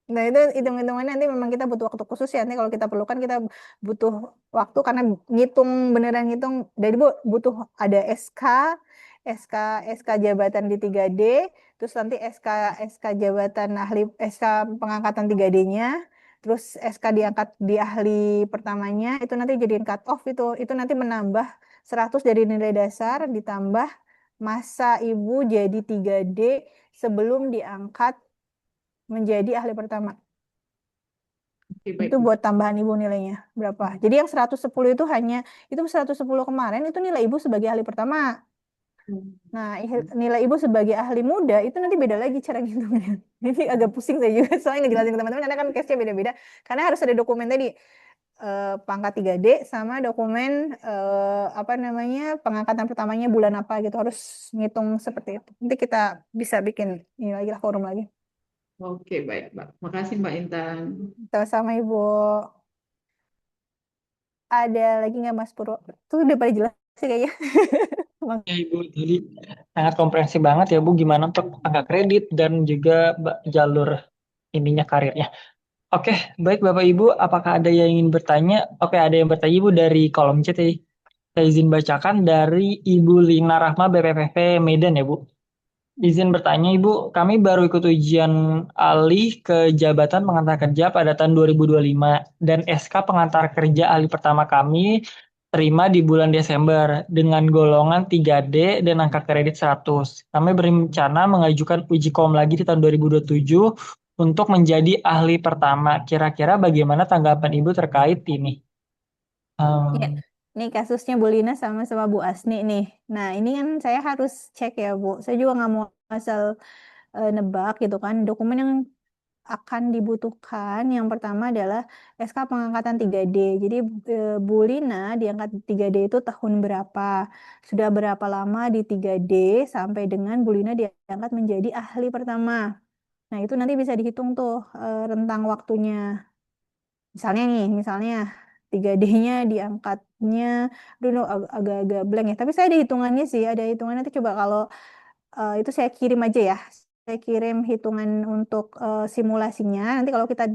Nah, itu hitung-hitungannya nanti memang kita butuh waktu khusus ya. Nanti kalau kita perlukan kita butuh waktu karena ngitung beneran ngitung dari Bu butuh ada SK, SK jabatan di 3D, terus nanti SK jabatan ahli SK pengangkatan 3D-nya, terus SK diangkat di ahli pertamanya, itu nanti jadiin cut off itu nanti menambah 100 dari nilai dasar ditambah masa Ibu jadi 3D sebelum diangkat menjadi ahli pertama. Oke, Itu baik, Bu. buat tambahan Ibu nilainya berapa. Jadi yang 110 itu 110 kemarin itu nilai Ibu sebagai ahli pertama. Hmm. Nah, nilai Ibu sebagai ahli muda itu nanti beda lagi cara ngitungnya. Jadi agak pusing saya juga soalnya ngejelasin ke teman-teman karena kan case-nya beda-beda. Karena harus ada dokumen tadi pangkat 3D sama dokumen apa namanya pengangkatan pertamanya bulan apa gitu harus ngitung seperti itu. Nanti kita bisa bikin ini lagi lah forum lagi. Oke, baik, Mbak. Makasih, Mbak Intan. Sama-sama Ibu. Ada lagi nggak Mas Purwo? Itu udah pada jelas sih kayaknya. Ya Ibu, tadi sangat komprehensif banget ya Bu, gimana untuk angka kredit dan juga jalur ininya karirnya. Oke, baik Bapak Ibu, apakah ada yang ingin bertanya? Oke, ada yang bertanya Ibu dari kolom chat ya. Saya izin bacakan dari Ibu Lina Rahma BPPV Medan ya Bu. Izin bertanya Ibu, kami baru ikut ujian alih ke jabatan pengantar kerja pada tahun 2025 dan SK pengantar kerja alih pertama kami terima di bulan Desember dengan golongan 3D dan angka kredit 100. Kami berencana mengajukan uji kom lagi di tahun 2027 untuk menjadi ahli pertama. Kira-kira bagaimana tanggapan Ibu terkait ini? Ya, Em, ini kasusnya Bu Lina sama Bu Asni nih. Nah, ini kan saya harus cek ya, Bu. Saya juga nggak mau asal nebak gitu kan. Dokumen yang akan dibutuhkan yang pertama adalah SK pengangkatan 3D. Jadi Bu Lina diangkat 3D itu tahun berapa? Sudah berapa lama di 3D sampai dengan Bu Lina diangkat menjadi ahli pertama. Nah, itu nanti bisa dihitung tuh rentang waktunya. Misalnya 3D-nya diangkatnya dulu agak-agak blank ya. Tapi saya ada hitungannya sih, ada hitungannya nanti coba kalau itu saya kirim aja ya. Saya kirim hitungan untuk simulasinya. Nanti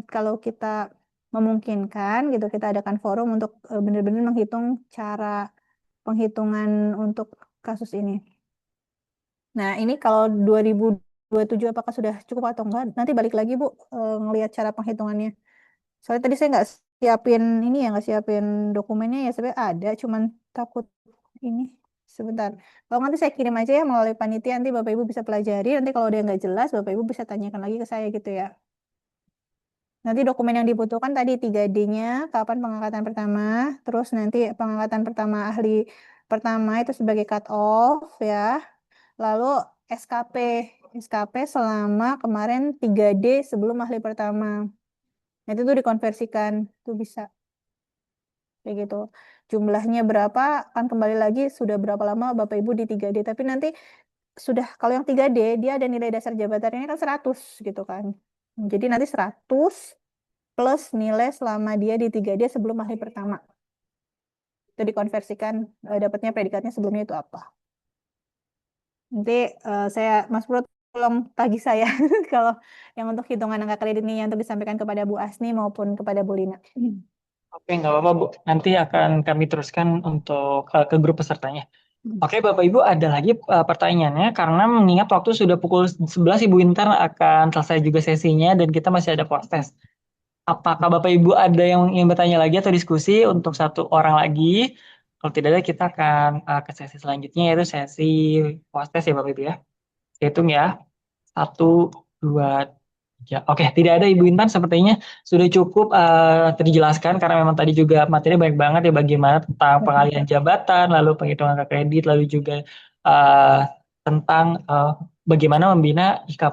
kalau kita memungkinkan gitu kita adakan forum untuk benar-benar menghitung cara penghitungan untuk kasus ini. Nah, ini kalau 2027 apakah sudah cukup atau enggak? Nanti balik lagi Bu ngelihat cara penghitungannya. Soalnya tadi saya nggak siapin ini ya, nggak siapin dokumennya ya sebenarnya ada, cuman takut ini sebentar. Kalau nanti saya kirim aja ya melalui panitia, nanti Bapak Ibu bisa pelajari. Nanti kalau ada yang nggak jelas, Bapak Ibu bisa tanyakan lagi ke saya gitu ya. Nanti dokumen yang dibutuhkan tadi 3D-nya, kapan pengangkatan pertama, terus nanti pengangkatan pertama ahli pertama itu sebagai cut off ya. Lalu SKP, SKP selama kemarin 3D sebelum ahli pertama. Nah, itu tuh dikonversikan, tuh bisa. Kayak gitu. Jumlahnya berapa akan kembali lagi sudah berapa lama Bapak Ibu di 3D. Tapi nanti sudah kalau yang 3D dia ada nilai dasar jabatannya kan 100 gitu kan. Jadi nanti 100 plus nilai selama dia di 3D sebelum ahli pertama. Itu dikonversikan dapatnya predikatnya sebelumnya itu apa. Nanti Mas Bro tolong tagih saya kalau yang untuk hitungan angka kredit ini yang untuk disampaikan kepada Bu Asni maupun kepada Bu Lina. Oke, nggak apa-apa Bu. Nanti akan kami teruskan untuk ke grup pesertanya. Oke, Bapak Ibu, ada lagi pertanyaannya karena mengingat waktu sudah pukul 11 Ibu Intan akan selesai juga sesinya dan kita masih ada proses. Apakah Bapak Ibu ada yang ingin bertanya lagi atau diskusi untuk satu orang lagi? Kalau tidak ada, kita akan ke sesi selanjutnya, yaitu sesi post-test ya Bapak Ibu ya. Hitung ya. Satu, dua, tiga. Oke, tidak ada Ibu Intan, sepertinya sudah cukup terjelaskan karena memang tadi juga materi banyak banget ya, bagaimana tentang pengalihan jabatan, lalu penghitungan angka kredit, lalu juga eh, tentang bagaimana membina IKA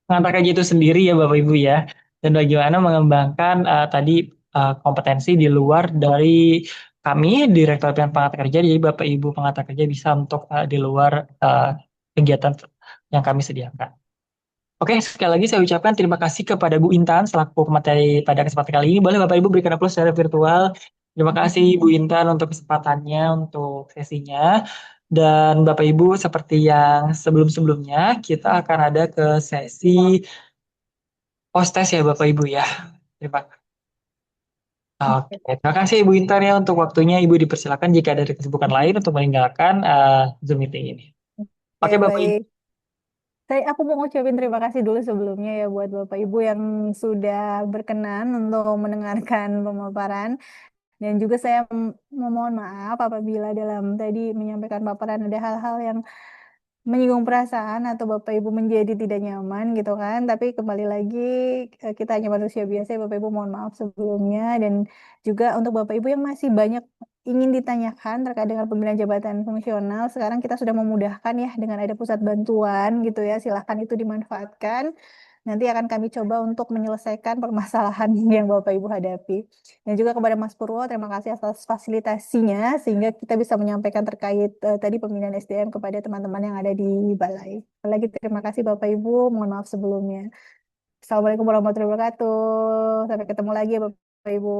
pengantar kerja itu sendiri ya Bapak Ibu ya, dan bagaimana mengembangkan tadi kompetensi di luar dari kami Direktur Pengantar Kerja. Jadi Bapak Ibu pengantar kerja bisa untuk di luar eh, kegiatan yang kami sediakan. Oke, sekali lagi saya ucapkan terima kasih kepada Bu Intan selaku pemateri pada kesempatan kali ini. Boleh Bapak Ibu berikan aplaus secara virtual. Terima kasih Bu Intan untuk kesempatannya, untuk sesinya. Dan Bapak Ibu, seperti yang sebelum-sebelumnya, kita akan ada ke sesi post-test ya Bapak Ibu ya. Terima kasih. Oke, terima kasih Ibu Intan ya untuk waktunya. Ibu dipersilakan jika ada kesibukan lain untuk meninggalkan Zoom meeting ini. Oke Ya, Bapak Ibu. baik. Aku mau ngucapin terima kasih dulu sebelumnya ya buat Bapak Ibu yang sudah berkenan untuk mendengarkan pemaparan. Dan juga saya memohon maaf apabila dalam tadi menyampaikan paparan ada hal-hal yang menyinggung perasaan atau Bapak Ibu menjadi tidak nyaman gitu kan. Tapi kembali lagi kita hanya manusia biasa ya Bapak Ibu, mohon maaf sebelumnya. Dan juga untuk Bapak Ibu yang masih banyak ingin ditanyakan terkait dengan pemilihan jabatan fungsional, sekarang kita sudah memudahkan ya dengan ada pusat bantuan gitu ya. Silahkan itu dimanfaatkan. Nanti akan kami coba untuk menyelesaikan permasalahan yang Bapak Ibu hadapi. Dan juga kepada Mas Purwo, terima kasih atas fasilitasinya sehingga kita bisa menyampaikan terkait tadi pemilihan SDM kepada teman-teman yang ada di balai. Sekali lagi terima kasih Bapak Ibu, mohon maaf sebelumnya. Assalamualaikum warahmatullahi wabarakatuh. Sampai ketemu lagi ya Bapak Ibu.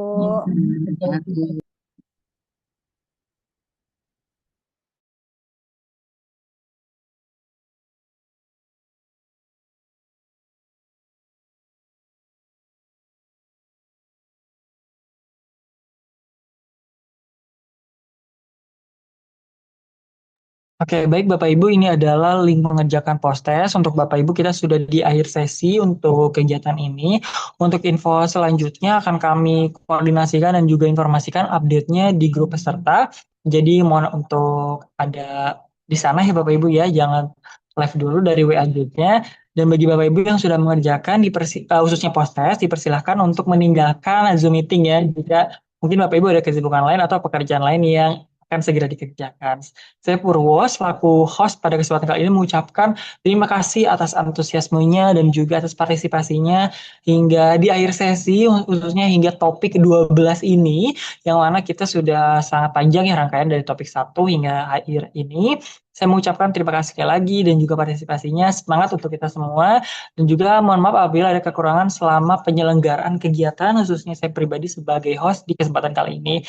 Oke, baik Bapak Ibu, ini adalah link mengerjakan post-test. Untuk Bapak Ibu, kita sudah di akhir sesi untuk kegiatan ini. Untuk info selanjutnya akan kami koordinasikan dan juga informasikan update-nya di grup peserta. Jadi mohon untuk ada di sana ya Bapak Ibu ya, jangan live dulu dari WA grupnya. Dan bagi Bapak Ibu yang sudah mengerjakan khususnya post-test, dipersilahkan untuk meninggalkan Zoom meeting ya, jika mungkin Bapak Ibu ada kesibukan lain atau pekerjaan lain yang akan segera dikerjakan. Saya Purwo, selaku host pada kesempatan kali ini mengucapkan terima kasih atas antusiasmenya dan juga atas partisipasinya hingga di akhir sesi, khususnya hingga topik ke-12 ini, yang mana kita sudah sangat panjang ya rangkaian dari topik 1 hingga akhir ini. Saya mengucapkan terima kasih sekali lagi dan juga partisipasinya, semangat untuk kita semua, dan juga mohon maaf apabila ada kekurangan selama penyelenggaraan kegiatan, khususnya saya pribadi sebagai host di kesempatan kali ini.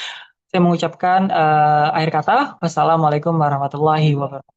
Saya mengucapkan akhir kata, wassalamualaikum warahmatullahi wabarakatuh.